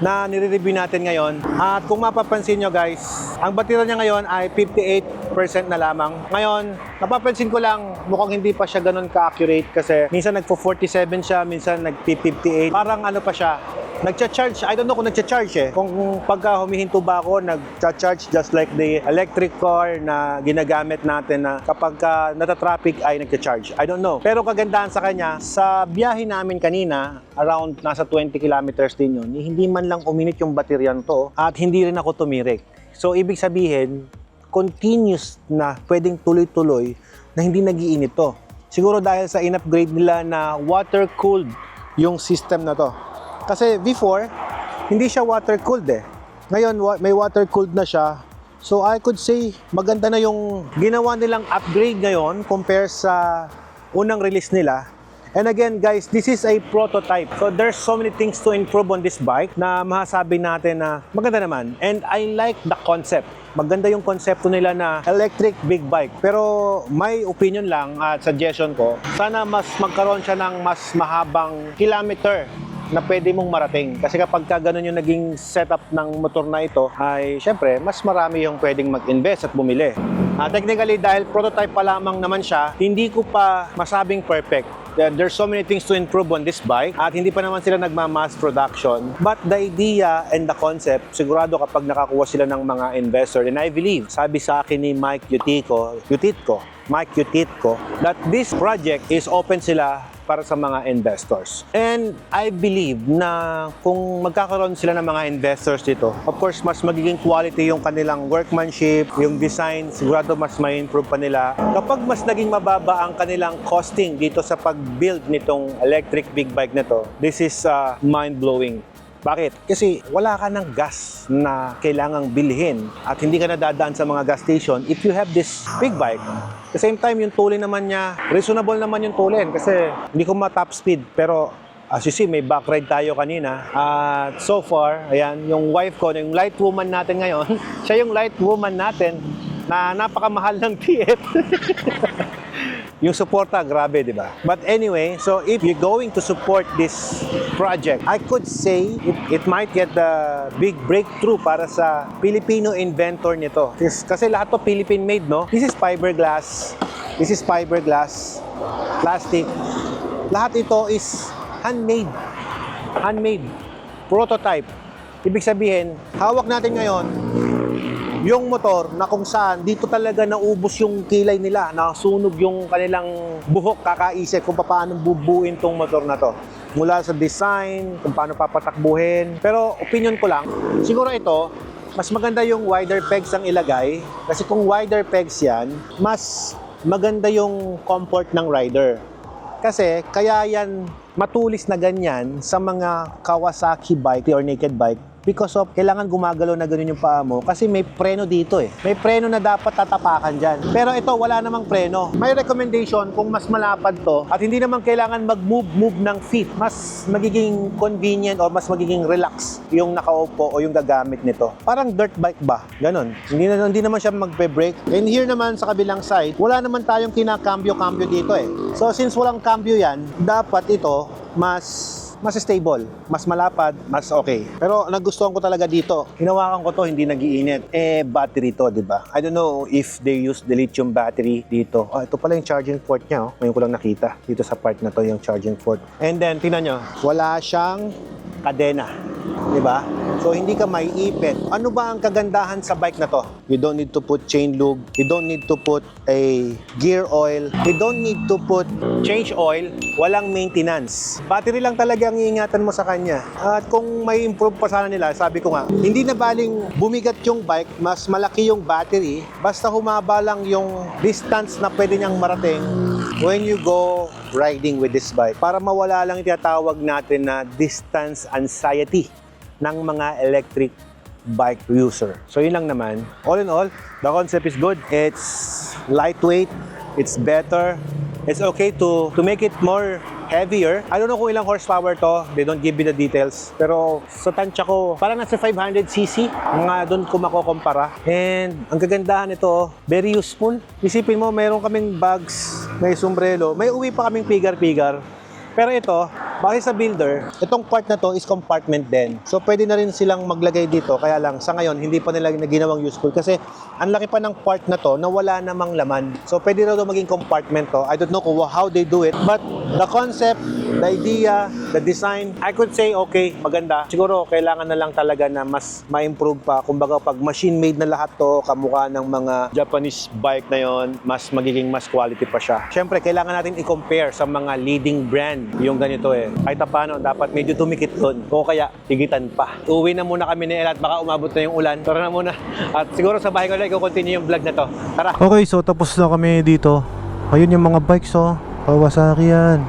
na nire-review natin ngayon. At kung mapapansin nyo guys, ang battery niya ngayon ay 58% na lamang. Ngayon, napapansin ko lang, mukhang hindi pa siya ganun ka-accurate kasi minsan nagpo-47 siya, minsan nagpi-58. Parang ano pa siya, nagcha-charge. I don't know kung nagcha-charge eh. Kung pagka humihinto ba ako, nagcha-charge just like the electric car na ginagamit natin na kapag nata-traffic ay nagcha-charge. I don't know. Pero kagandahan sa kanya, sa biyahe namin kanina, around nasa 20 kilometers din yun, hindi man lang uminit yung baterya nito at hindi rin ako tumirik. So, ibig sabihin, continuous na pwedeng tuloy-tuloy na hindi nag-iinit to. Siguro dahil sa in-upgrade nila na water-cooled yung system na to. Kasi before, hindi siya water-cooled eh. Ngayon, may water-cooled na siya. So, I could say, maganda na yung ginawa nilang upgrade ngayon compare sa unang release nila. And again, guys, this is a prototype. So, there's so many things to improve on this bike na masasabi natin na maganda naman. And I like the concept. Maganda yung konsepto nila na electric big bike. Pero my opinion lang at suggestion ko, sana mas magkaroon siya ng mas mahabang kilometer na pwede mong marating. Kasi kapag ganun yung naging setup ng motor na ito, ay syempre, mas marami yung pwedeng mag-invest at bumili. Technically, dahil prototype pa lamang naman siya, hindi ko pa masabing perfect. There's so many things to improve on this bike at hindi pa naman sila nagma-mass production. But the idea and the concept, sigurado kapag nakakuha sila ng mga investor, and I believe, sabi sa akin ni Mike Yutitko, that this project is open sila para sa mga investors. And I believe na kung magkakaroon sila ng mga investors dito, of course, mas magiging quality yung kanilang workmanship, yung design, sigurado mas may improve pa nila. Kapag mas naging mababa ang kanilang costing dito sa pag-build nitong electric big bike na to, this is mind-blowing. Bakit? Kasi wala ka ng gas na kailangang bilhin at hindi ka nadadaan sa mga gas station if you have this big bike. At the same time, yung tulin naman niya, reasonable naman yung tulin kasi hindi ko ma-top speed. Pero as you see, may back ride tayo kanina. At so far, ayan, yung wife ko, yung light woman natin ngayon, siya yung light woman natin na napakamahal ng TF. Yung suporta, grabe, di ba? But anyway, so if you're going to support this project, I could say it might get the big breakthrough para sa Filipino inventor nito. Kasi lahat to Philippine made, no? This is fiberglass. This is fiberglass, plastic. Lahat ito is handmade. Handmade. Prototype. Ibig sabihin, hawak natin ngayon yung motor na kung saan dito talaga naubos yung kilay nila, nasunog yung kanilang buhok, kakaisip kung paano bubuin tong motor na to. Mula sa design, kung paano papatakbuhin. Pero opinion ko lang, siguro ito, mas maganda yung wider pegs ang ilagay. Kasi kung wider pegs yan, mas maganda yung comfort ng rider. Kasi kaya yan matulis na ganyan sa mga Kawasaki bike or naked bike because of kailangan gumagalaw na ganun yung paa mo kasi may preno dito eh. May preno na dapat tatapakan dyan. Pero ito wala namang preno. May recommendation kung mas malapad to at hindi naman kailangan mag-move ng feet. Mas magiging convenient or mas magiging relax yung nakaupo o yung gagamit nito. Parang dirt bike ba? Ganon. Hindi naman siya magbe-brake. And here naman sa kabilang side, wala naman tayong kinakambyo-kambyo dito eh. So since walang cambio yan, dapat ito mas stable, mas malapad, mas okay. Pero nagustuhan ko talaga dito. Hinawakan ko to, hindi nagiinit. Battery to, di ba? I don't know if they use the lithium battery dito. Ito pala yung charging port niya, oh. Ngayon ko lang nakita. Dito sa part na to yung charging port. And then, tingnan nyo, wala siyang kadena. Di ba? So, hindi ka maiipit. Ano ba ang kagandahan sa bike na to? You don't need to put chain lube. You don't need to put a gear oil. You don't need to put change oil. Walang maintenance. Battery lang talaga ang iingatan mo sa kanya. At kung may improve pa sana nila, sabi ko nga, hindi na baling bumigat yung bike, mas malaki yung battery, basta humaba lang yung distance na pwede niyang marating when you go riding with this bike. Para mawala lang yung tinatawag natin na distance anxiety ng mga electric bike user. So yun lang naman. All in all, the concept is good. It's lightweight, it's better. It's okay to make it more heavier. I don't know kung ilang horsepower to. They don't give me the details. Pero sa tansya ko, parang nasa 500cc. Mga doon ko makukumpara. And ang kagandahan nito, very useful. Isipin mo, mayroon kaming bags, may sombrero, may uwi pa kaming pigar-pigar. Pero ito, base sa builder, itong part na to is compartment din. So pwede na rin silang maglagay dito. Kaya lang, sa ngayon, hindi pa nila ginawang useful kasi ang laki pa ng part na to na wala namang laman. So pwede na ito maging compartment to. I don't know how they do it. But the concept, the idea, the design, I could say okay, maganda. Siguro kailangan na lang talaga na mas ma-improve pa. Kumbaga pag machine made na lahat to, kamukha ng mga Japanese bike na yon, mas magiging mas quality pa siya. Siyempre, kailangan natin i-compare sa mga leading brand yung ganito eh. Kahit paano, dapat medyo tumikit doon. O kaya, higitan pa. Uwi na muna kami ni El at baka umabot na yung ulan. Tara na muna. At siguro sa bahay ko lang, i-continue yung vlog na to. Tara! Okay, so tapos na kami dito. Ayun yung mga bikes, oh. Kawasaki yan.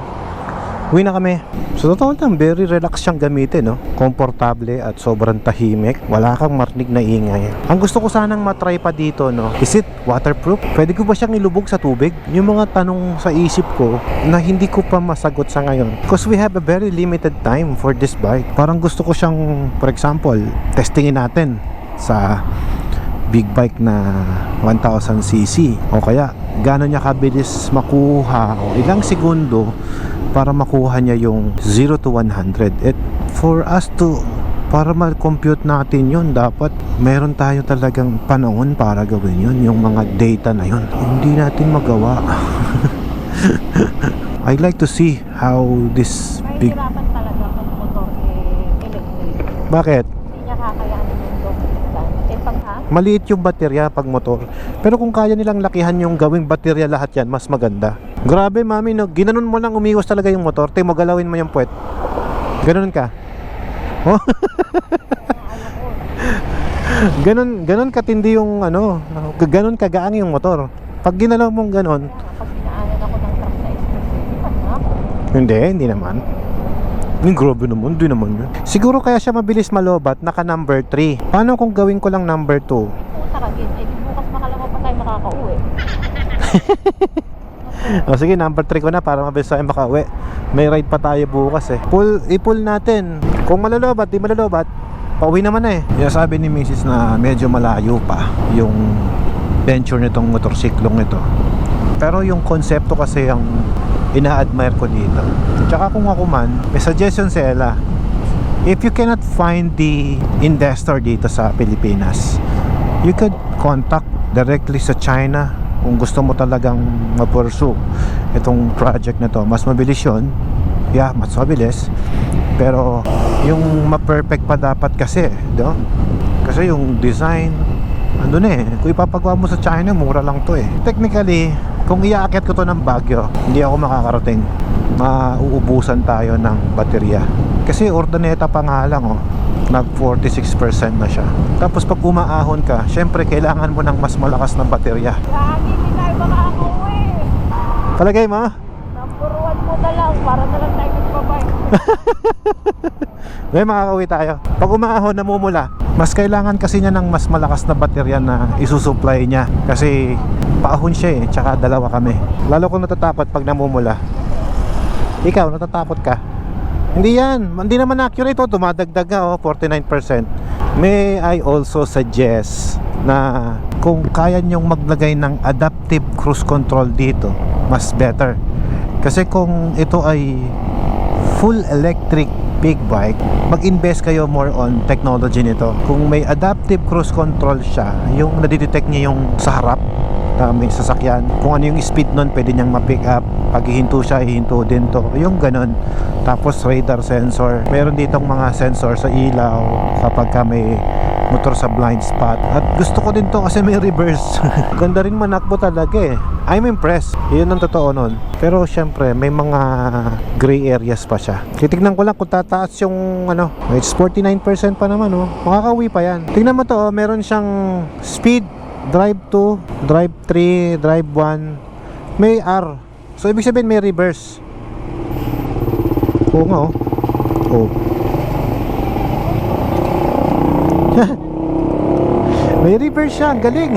Uwi na kami. So totoo lang, very relax siyang gamitin, no? Komportable at sobrang tahimik. Wala kang marinig na ingay. Ang gusto ko sanang matry pa dito, no? Is it waterproof? Pwede ko ba siyang ilubog sa tubig? Yung mga tanong sa isip ko na hindi ko pa masagot sa ngayon. Because we have a very limited time for this bike. Parang gusto ko siyang, for example, testingin natin sa big bike na 1000cc. O kaya, gano'n niya kabilis makuha o ilang segundo para makuha niya yung 0 to 100. At for us to, para ma-compute natin yun, dapat meron tayo talagang panahon para gawin yun, yung mga data na yun. Hindi natin magawa. I'd like to see how this big... Mahihirapan talaga pag motor electric. Bakit? Hindi niya kakayanin yung long distance. Pag Maliit yung baterya pag motor. Pero kung kaya nilang lakihan yung gawing baterya lahat yan, mas maganda. Grabe mami, no? Ginanon mo lang umiwas talaga yung motor. Te, mo galawin mo yung puwet. Ganoon ka. Oh. ganon katindi yung ano, ganon kagaang yung motor. Pag ginalaw mong ganon, pag dinaanan ako ng truck sa express, ipat na ako. hindi naman. Grabe naman, di naman yun. Siguro kaya siya mabilis malobat, naka number 3. Paano kung gawin ko lang number 2? Punta ka din, di bukas makalawa pa tayo makakauwi. O sige, number 3 ko na para mabilis tayo makauwi. May ride pa tayo bukas eh. I-pull natin. Kung malalobat, di malalobat, pauwi naman na eh. Kaya sabi ni Mrs. na medyo malayo pa yung venture nitong motorsiklong ito. Pero yung konsepto kasi ang ina-admire ko dito. Tsaka kung ako man, may suggestion si Ella. If you cannot find the investor dito sa Pilipinas, you could contact directly sa China kung gusto mo talagang ma-pursue itong project na to. Mas mabilis yun. Yeah, mas mabilis. Pero yung ma-perfect pa dapat kasi, no? Kasi yung design, ano na eh, kung ipapagawa mo sa China, mura lang to eh. Technically, kung iaakit ko to ng Baguio, hindi ako makakarating. Mauubusan tayo ng baterya. Kasi Urdaneta pa nga lang oh, nag 46% na siya. Tapos pag umaahon ka, syempre kailangan mo ng mas malakas na baterya. Lagi hindi tayo makakauwi. Palagay mo? Number 1 mo na lang, para na lang tayo nagbabike. May makakauwi tayo. Pag umaahon, namumula. Mas kailangan kasi niya ng mas malakas na baterya na isusupply niya. Kasi paahon siya eh, tsaka dalawa kami. Lalo kung natatakot pag namumula. Ikaw, natatakot ka? Hindi yan, hindi naman accurate oh, tumadagdag nga oh, 49%. May I also suggest na kung kaya nyong maglagay ng adaptive cruise control dito, mas better. Kasi kung ito ay full electric big bike, mag-invest kayo more on technology nito. Kung may adaptive cruise control siya, yung nadidetect niya yung sa harap na may sasakyan, kung ano yung speed nun pwede niyang ma-pick up. Pag hihinto siya, hihinto din to, yung ganun. Tapos radar sensor, meron ditong mga sensor sa ilaw kapag ka may motor sa blind spot. At gusto ko din to kasi may reverse. Ganda rin manakbo talaga eh. I'm impressed, yun ang totoo nun. Pero syempre may mga gray areas pa siya. Titignan ko lang kung tataas yung ano, it's 49% pa naman oh. Makakauwi pa yan. Tingnan mo to oh, meron siyang speed, drive 2, drive 3, drive 1, may R. So ibig sabihin may reverse. Oo nga oh. Oh. May reverse siya, ang galing.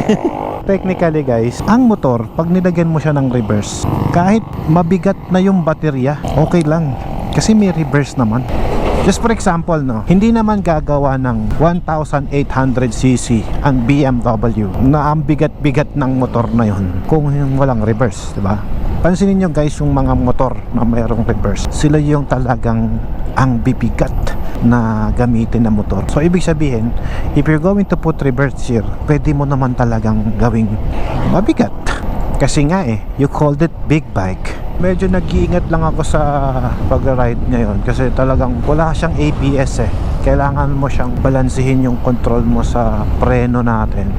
Technically guys, ang motor pag nilagyan mo siya ng reverse, kahit mabigat na yung baterya, okay lang. Kasi may reverse naman. Just for example, no, hindi naman gagawa ng 1,800cc ang BMW na ang bigat-bigat ng motor na yun kung walang reverse, diba? Pansinin nyo guys yung mga motor na mayroong reverse, sila yung talagang ang bibigat na gamitin na motor. So ibig sabihin, if you're going to put reverse here, pwede mo naman talagang gawing mabigat. Kasi nga eh, you called it big bike. Medyo nag-iingat lang ako sa pag-ride ngayon kasi talagang wala siyang ABS eh. Kailangan mo siyang balansehin yung control mo sa preno natin.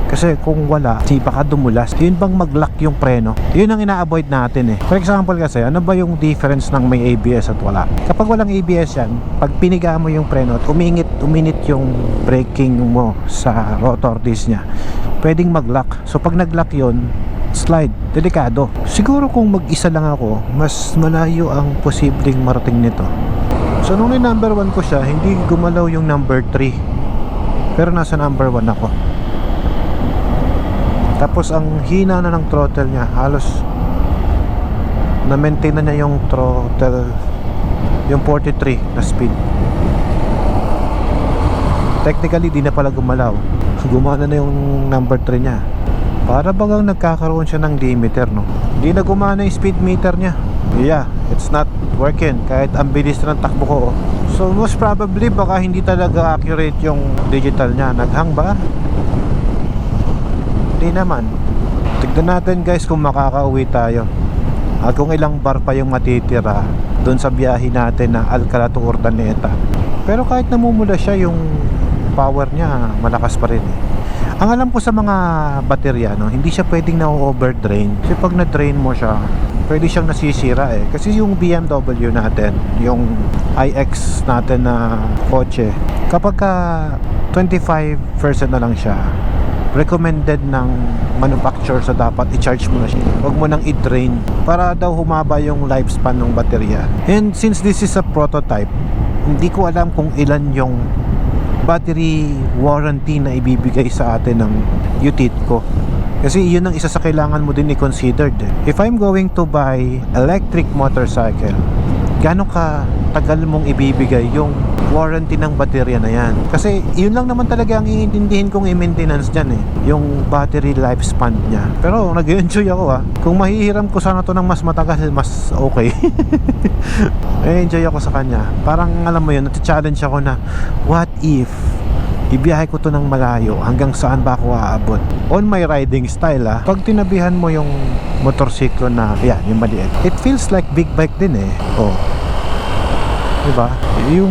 Kasi kung wala, baka dumulas. Yun bang mag-lock yung preno? Yun ang ina-avoid natin eh. For example kasi, ano ba yung difference ng may ABS at wala? Kapag walang ABS yan, pag piniga mo yung preno at uminit yung braking mo sa rotor disc niya, pwedeng mag-lock. So pag nag-lock yun, slide, delikado. Siguro kung mag-isa lang ako, mas malayo ang posibleng marating nito. So nung number 1 ko siya, hindi gumalaw yung number 3. Pero nasa number 1 ako. Tapos ang hina na ng throttle niya, halos na-maintain na niya yung throttle, yung 43 na speed. Technically di na pala gumalaw. Gumana na yung number 3 niya. Para bagang nagkakaroon siya ng limiter, no? Di na gumana yung speed meter niya. Yeah, it's not working kahit ang bilis ng takbo ko oh. So most probably baka hindi talaga accurate yung digital niya. Naghang ba? Hindi naman. Tignan natin guys kung makakauwi tayo at kung ilang bar pa yung matitira doon sa biyahe natin na Alcala to Urdaneta. Pero kahit namumula siya, yung power niya malakas pa rin eh. Ang alam ko sa mga baterya, no, hindi siya pwedeng na-overdrain. Kasi pag na-drain mo siya, pwede siyang nasisira eh. Kasi yung BMW natin, yung iX natin na kotse, kapag ka 25% na lang siya, recommended ng manufacturer sa dapat i-charge mo na siya. Huwag mo nang i-drain para daw humaba yung lifespan ng baterya. And since this is a prototype, hindi ko alam kung ilan yung battery warranty na ibibigay sa atin ng UTITCO. Kasi yun ang isa sa kailangan mo din i-consider. If I'm going to buy electric motorcycle, gaano ka tagal mong ibibigay yung warranty ng baterya na yan. Kasi yun lang naman talaga ang iintindihin kong i-maintenance dyan eh, yung battery lifespan niya. Pero nag-enjoy ako kung mahihiram ko sana to ng mas matagal, mas okay. Enjoy ako sa kanya. Parang alam mo yun, nati-challenge ako na what if ibiyahe ko to ng malayo, hanggang saan ba ako aabot on my riding style pag tinabihan mo yung motorsiklo na yan, yung maliit, it feels like big bike din eh. Diba? Yung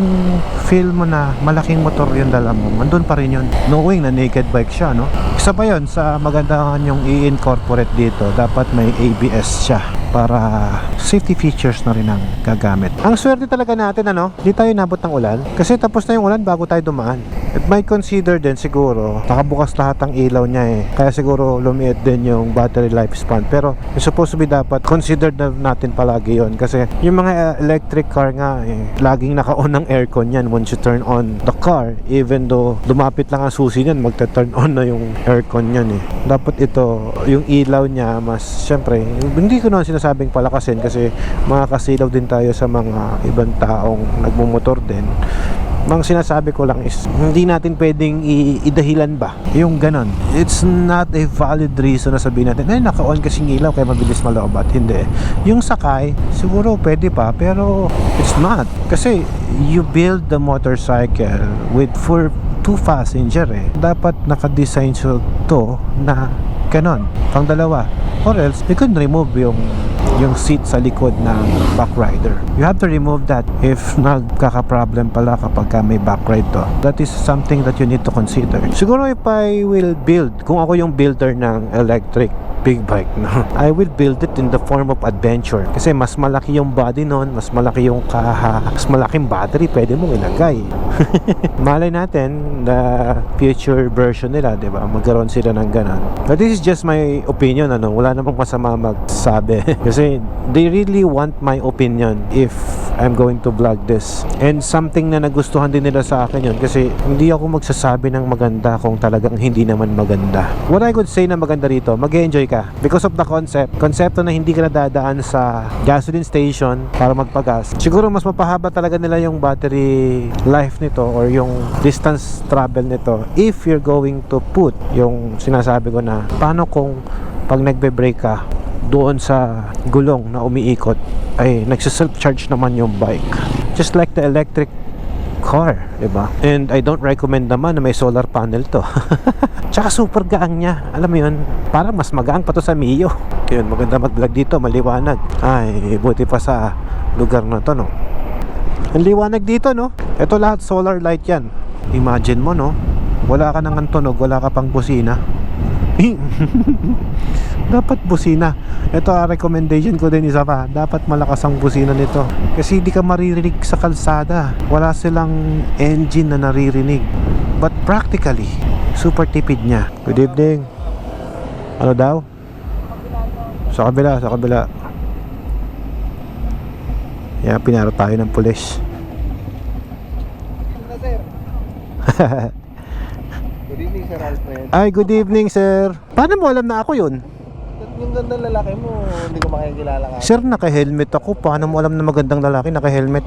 feel mo na malaking motor yung dala mo, andun pa rin yun, knowing na naked bike siya, no? Isa pa yun sa magandahan yung i-incorporate dito, dapat may ABS siya para safety features na rin ang gagamit. Ang swerte talaga natin, di tayo nabot ng ulan kasi tapos na yung ulan bago tayo dumaan. It might consider din siguro nakabukas lahat ang ilaw niya eh, kaya siguro lumiit din yung battery lifespan, pero it's supposed to be dapat considered na natin palagi yon kasi yung mga electric car nga laging naka-on ng aircon yan once you turn on the car, even though dumapit lang ang susi niyan, magta-turn on na yung aircon yan eh. Dapat ito, yung ilaw niya mas, syempre, hindi ko naman sinasabing palakasin kasi makakasilaw din tayo sa mga ibang taong nagmumotor din. Ang sinasabi ko lang is hindi natin pwedeng idahilan ba yung ganon. It's not a valid reason na sabihin natin naka-on kasing ilaw kaya mabilis maloobat. Hindi. Yung sakay siguro pwede pa, pero it's not, kasi you build the motorcycle with for 2 passenger dapat naka-design to na ganon, pang dalawa, or else you could remove yung seat sa likod ng back rider. You have to remove that if nagkaka-problem pala kapag may back ride to. That is something that you need to consider. Siguro if I will build, kung ako yung builder ng electric big bike, I will build it in the form of adventure. Kasi mas malaki yung body nun, mas malaki yung kaha, mas malaking battery pwede mong ilagay. Malay natin the future version nila, diba? Magkaroon sila ng ganon. But this is just my opinion, wala namang masama magsabi. Kasi they really want my opinion if I'm going to vlog this. And something na nagustuhan din nila sa akin yun, kasi hindi ako magsasabi ng maganda kung talagang hindi naman maganda. What I could say na maganda rito, mag-enjoy ka because of the konsepto na hindi ka nadadaan sa gasoline station para magpagas. Siguro mas mapahaba talaga nila yung battery life nito or yung distance travel nito if you're going to put yung sinasabi ko na paano kung pag nagbe-brake ka doon sa gulong na umiikot ay nagsa-self-charge naman yung bike, just like the electric car, diba? And I don't recommend naman na may solar panel to. Tsaka super gaang niya, alam mo yun, parang mas magaang pa to sa Mio. Yun, maganda mag-vlog dito, maliwanag. Ay, buti pa sa lugar na to, no? Ang liwanag dito, no? Ito lahat solar light yan. Imagine mo, no? Wala ka nang antunog, wala ka pang busina. Dapat busina. Ito recommendation ko din, isa pa, dapat malakas ang busina nito kasi hindi ka maririnig sa kalsada, wala silang engine na naririnig, but practically super tipid niya. Good evening. Ano daw? Sa kabila. Yeah, pinaro tayo ng pulis. Good evening, Sir Alfred. Ay, good evening, sir. Paano mo alam na ako yun? Yung gandang lalaki mo, hindi ko makikilala ka. Sir, naka-helmet ako. Paano mo alam na magandang lalaki naka-helmet?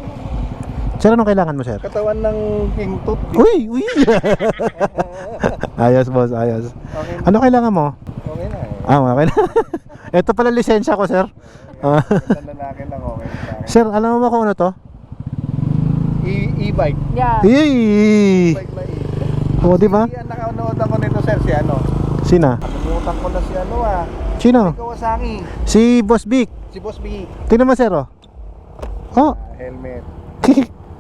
Sir, anong kailangan mo, sir? Katawan ng King Tut. Uy! Ayos, boss, ayos. Okay, Ano kailangan mo? okay na Okay na. Ito pala lisensya ko, sir. Gandang lalaki lang, okay sa akin. Sir, alam mo ba kung ano to? E-bike. Yeah. Yay! E-bike na O, di ba? Ang nakaunood ako nito, sir, si ano? Sina? Nakalimutan ko na si ano Sino? Si Kawasaki. Si Boss Vic. Si Boss B. Tingnan mo, sir, oh. Oh. Helmet.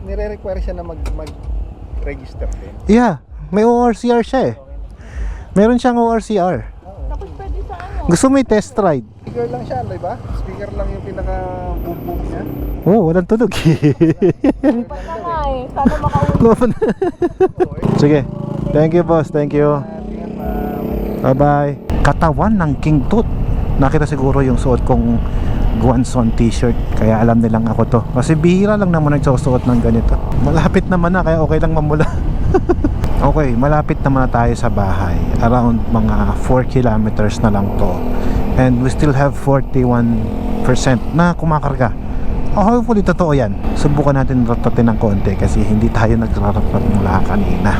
Nire-require siya na mag-register din. Yeah, may ORCR siya eh. Meron siyang ORCR. Tapos pwede sa ano? Gusto mo i-test ride? Speaker lang siya, di ba? Speaker lang yung pinaka-boom-boom niya. Oh, walang tunog. Ba't na nga sana makauwi. Sige. Thank you, boss. Thank you. Bye-bye. Katawan ng King Tut. Nakita siguro yung suot kong Guanzon t-shirt, kaya alam nilang ako to. Kasi bihira lang naman nagsusuot ng ganito. Malapit naman na, kaya okay lang mamula. Okay, malapit naman na tayo sa bahay. Around mga 4 kilometers na lang to. And we still have 41% na kumakarga. Hopefully totoo yan. Subukan natin ratatin ng konti kasi hindi tayo nagrarapat mula kanina.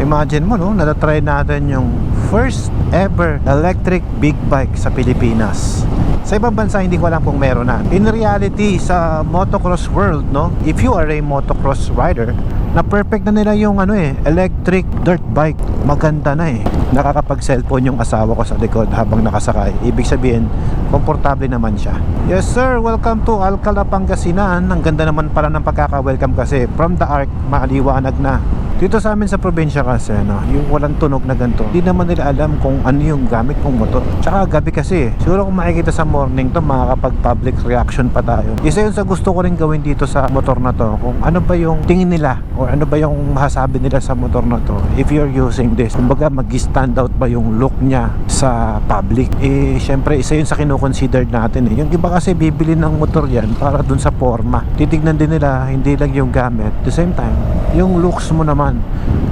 Imagine mo, no, natatry natin yung first ever electric big bike sa Pilipinas. Sa ibang bansa hindi ko alam kung meron na. In reality, sa motocross world, no, if you are a motocross rider, na perfect na nila yung electric dirt bike. Maganda na eh. Nakakapag-cellphone yung asawa ko sa likod habang nakasakay. Ibig sabihin, komportable naman siya. Yes sir, welcome to Alcala, Pangasinan. Ang ganda naman pala ng pagkaka-welcome kasi from the arc, maliwanag na. Dito sa amin sa probinsya kasi, yung walang tunog na ganito, hindi naman nila alam kung ano yung gamit kong motor. Tsaka gabi kasi, siguro kung makikita sa morning to, makakapag-public reaction pa tayo. Isa yun sa gusto ko rin gawin dito sa motor na to, kung ano ba yung tingin nila or ano ba yung masasabi nila sa motor na to if you're using this. Kumbaga, mag-stand out ba yung look niya sa public. Syempre, isa yun sa kinoconsider natin eh. Yung iba kasi bibili ng motor yan para dun sa forma. Titignan din nila, hindi lang yung gamit. At the same time, yung looks mo naman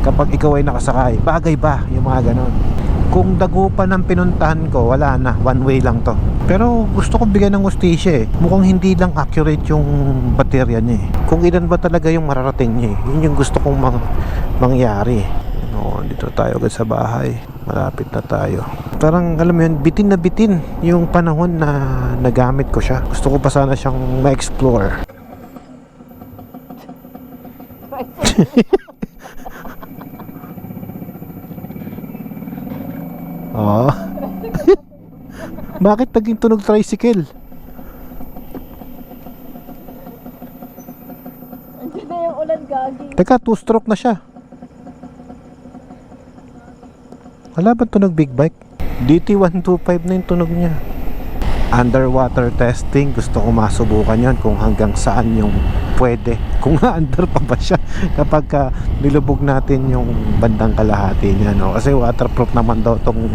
kapag ikaw ay nakasakay, bagay ba yung mga ganon. Kung dagupan ng pinuntahan ko, wala na, one way lang to. Pero gusto ko bigyan ng hustisya eh. Mukhang hindi lang accurate yung baterya niya eh. Kung ilan ba talaga yung mararating niya eh. Yun yung gusto kong mangyari. Dito tayo agad sa bahay. Malapit na tayo. Parang alam mo yun, bitin na bitin yung panahon na nagamit ko siya. Gusto ko pa sana siyang ma-explore. Oh. Bakit naging tunog tricycle? Hindi na yung ulan gagi. Teka, 2-stroke na siya. Wala ba tunog big bike? DT125 na yung tunog niya. Underwater testing, gusto ko masubukan yon kung hanggang saan yung pwede. Kung under pa ba siya kapag nilubog natin yung bandang kalahati niya, no? Kasi waterproof naman daw tong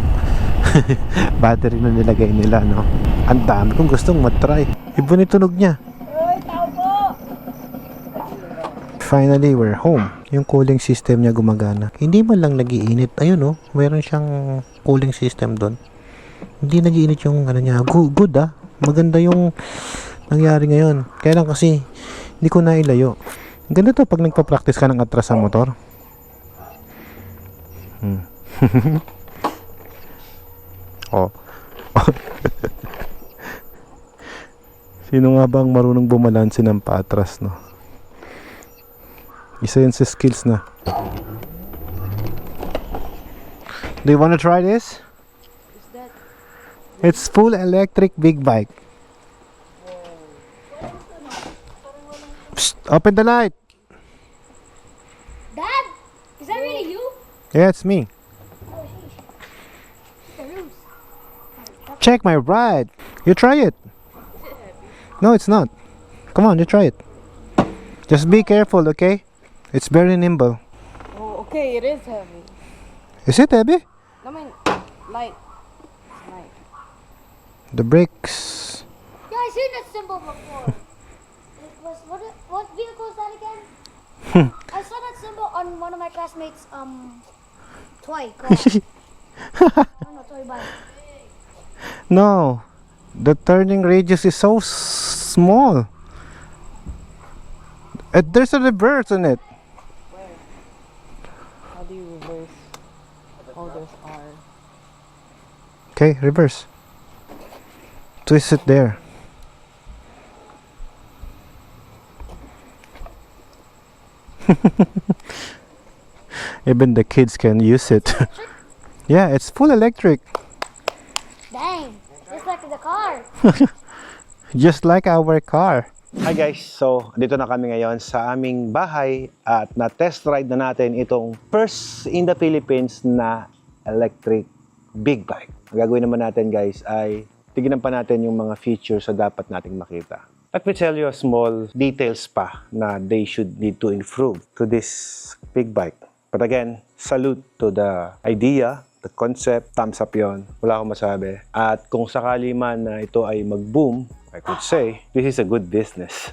battery na nilagay nila, no? Ang dami kong gustong matry. Iba ni tunog niya. Uy, tao po! Finally, we're home. Yung cooling system niya gumagana. Hindi man lang nagiinit. Ayun, no? Meron siyang cooling system doon. Hindi nagiinit yung niya. Good ah. Maganda yung nangyari ngayon. Kaya lang kasi hindi ko nailayo. Ganda to pag nagpa-practice ka ng atras sa motor. Oh. Sino nga ba ang marunong bumalanse ng paatras, no? Isa yun sa skills na. Do you wanna try this? It's full electric big bike. Psst, open the light. Dad? Is that really you? Yeah, it's me. Check my ride. You try it. No, it's not. Come on, you try it. Just be careful, okay? It's very nimble. Oh, okay, it is heavy. Is it heavy? I mean, light. Light. The brakes. Yeah, I seen that symbol before. It was what vehicle is that again? I saw that symbol on one of my classmates' toy car. I don't know, toy bike. No, the turning radius is so small. There's a reverse in it. How do you reverse? Oh, there's R. Okay, reverse. Twist it there. Even the kids can use it. Yeah, it's full electric. Dang, just like the car. Just like our car. Hi guys! So, dito na kami ngayon sa aming bahay at na-test ride na natin itong first in the Philippines na electric big bike. Ang gagawin naman natin guys ay tignan pa natin yung mga features na dapat nating makita. Let me tell you a small details pa na they should need to improve to this big bike. But again, salute to the idea, the concept, thumbs up yon. Wala akong masabi. At kung sakali man na ito ay mag-boom, I could say, this is a good business.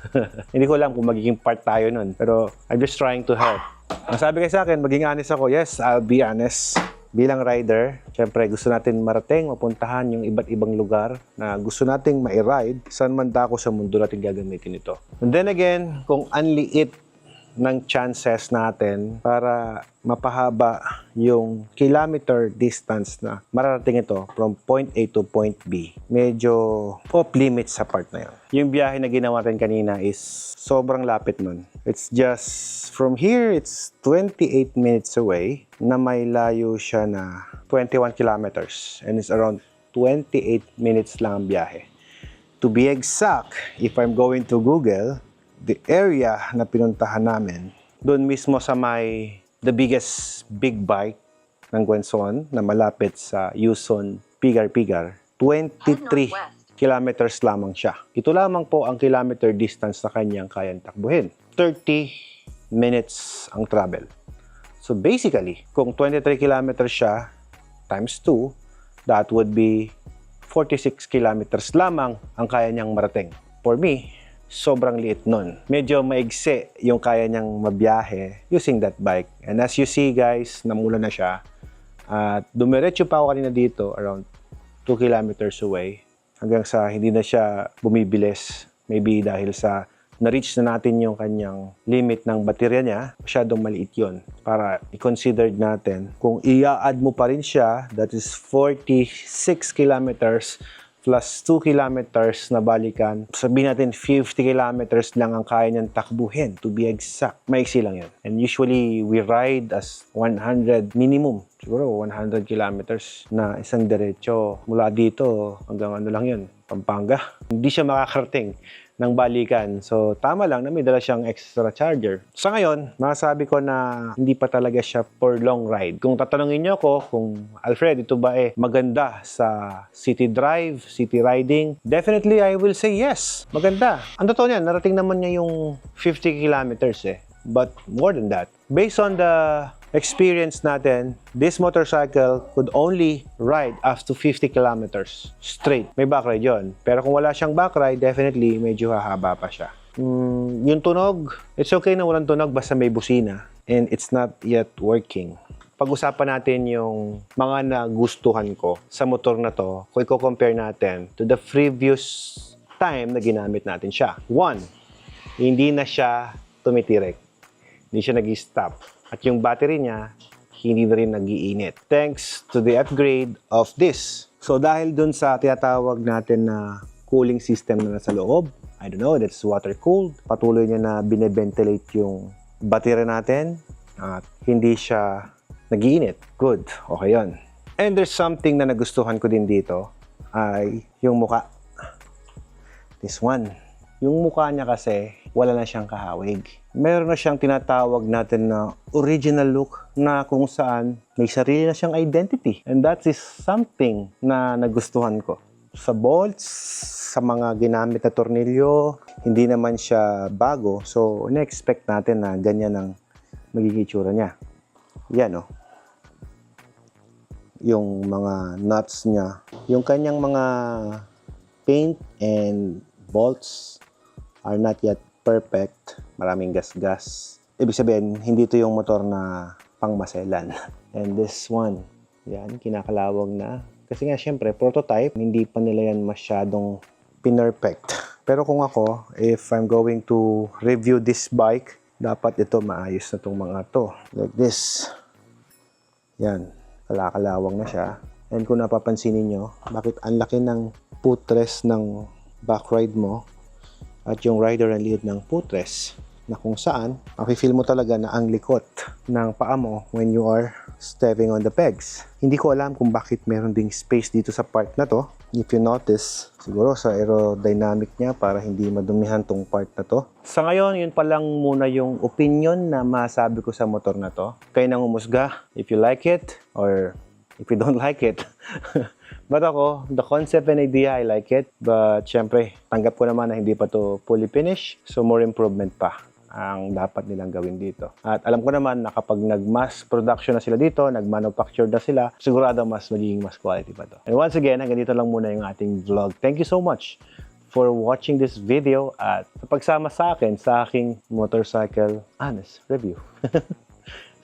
Hindi ko alam kung magiging part tayo nun. Pero I'm just trying to help. Ang sabi kayo sa akin, maging honest ako. Yes, I'll be honest. Bilang rider, syempre gusto natin marating, mapuntahan yung iba't ibang lugar na gusto nating ma-ride saan man dako sa mundo natin gagamitin ito. And then again, kung anliit ng chances natin para mapahaba yung kilometer distance na mararating ito from point A to point B, medyo off limits sa part na yun. Yung biyahe na ginawa natin kanina is sobrang lapit nun. It's just from here, it's 28 minutes away na may layo siya na 21 kilometers and it's around 28 minutes lang ang biyahe. To be exact, if I'm going to Google, the area na pinuntahan namin, doon mismo sa may the biggest big bike ng Gwenson na malapit sa Yuson, Pigar-Pigar, 23 kilometers lamang siya. Ito lamang po ang kilometer distance na kanyang kayang takbuhin. 30 minutes ang travel. So basically, kung 23 kilometers siya times 2, that would be 46 kilometers lamang ang kaya niyang marating. For me, sobrang liit nun. Medyo maigsi yung kaya niyang mabiyahe using that bike. And as you see guys, namula na siya. At dumiretso pa ako kanina dito around 2 kilometers away hanggang sa hindi na siya bumibilis. Maybe dahil sa na-reach na natin yung kanyang limit ng baterya niya, masyadong maliit yun. Para i-consider natin, kung i-add mo pa rin siya, that is 46 kilometers plus 2 kilometers na balikan. Sabihin natin 50 kilometers lang ang kaya niyang takbuhin. To be exact, maiksi lang yun. And usually, we ride as 100 minimum. Siguro 100 kilometers na isang diretso. Mula dito hanggang ano lang yun, Pampanga. Hindi siya makakarating ng balikan. So, tama lang na may dala siyang extra charger. Sa ngayon, masasabi ko na hindi pa talaga siya for long ride. Kung tatanungin niyo ako kung, Alfred, ito ba maganda sa city drive, city riding? Definitely, I will say yes. Maganda. Ang totoo niyan, narating naman niya yung 50 kilometers But more than that, based on the experience natin, this motorcycle could only ride up to 50 kilometers straight. May backride yon. Pero kung wala siyang backride, definitely medyo hahaba pa siya. Yung tunog, it's okay na walang tunog basta may busina and it's not yet working. Pag-usapan natin yung mga nagustuhan ko sa motor na to kung i-compare natin to the previous time na ginamit natin siya. 1, hindi na siya tumitirik. Hindi siya nag-stop. At yung battery niya, hindi na rin nag-iinit. Thanks to the upgrade of this. So dahil dun sa tinatawag natin na cooling system na nasa loob, I don't know, that's water-cooled. Patuloy niya na bine-ventilate yung battery natin at hindi siya nag-iinit. Good, okay yun. And there's something na nagustuhan ko din dito ay yung muka. This one. Yung mukha niya kasi, wala na siyang kahawig. Meron na siyang tinatawag natin na original look na kung saan may sarili na siyang identity. And that is something na nagustuhan ko. Sa bolts, sa mga ginamit na tornilyo, hindi naman siya bago. So, na-expect natin na ganyan ang magiging itsura niya. Yan yung mga nuts niya. Yung kanyang mga paint and bolts are not yet perfect. Maraming gas-gas. Ibig sabihin, hindi ito yung motor na pangmaselan. And this one, yan, kinakalawag na. Kasi nga, syempre, prototype, hindi pa nila yan masyadong pinerfect. Pero kung ako, if I'm going to review this bike, dapat ito maayos na itong mga to. Like this. Yan, kalakalawang na siya. And kung napapansinin nyo, bakit ang laki ng footrest ng backride mo, at yung rider ang lead ng footrest na kung saan mafe-feel mo talaga na ang likot ng paa mo when you are stepping on the pegs. Hindi ko alam kung bakit meron ding space dito sa part na to. If you notice, siguro sa aerodynamic niya para hindi madumihan tong part na to. Sa ngayon, yun pa lang muna yung opinion na masabi ko sa motor na to. Kayo nang umusga if you like it or if you don't like it. But ako, the concept and idea, I like it. But syempre, tanggap ko naman na hindi pa to fully finished. So more improvement pa ang dapat nilang gawin dito. At alam ko naman na kapag nag-mass production na sila dito, nag-manufacture na sila, sigurado magiging mas quality pa to. And once again, hanggang dito lang muna yung ating vlog. Thank you so much for watching this video at pagsama sa akin sa aking motorcycle honest review.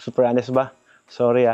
Super honest ba? Sorry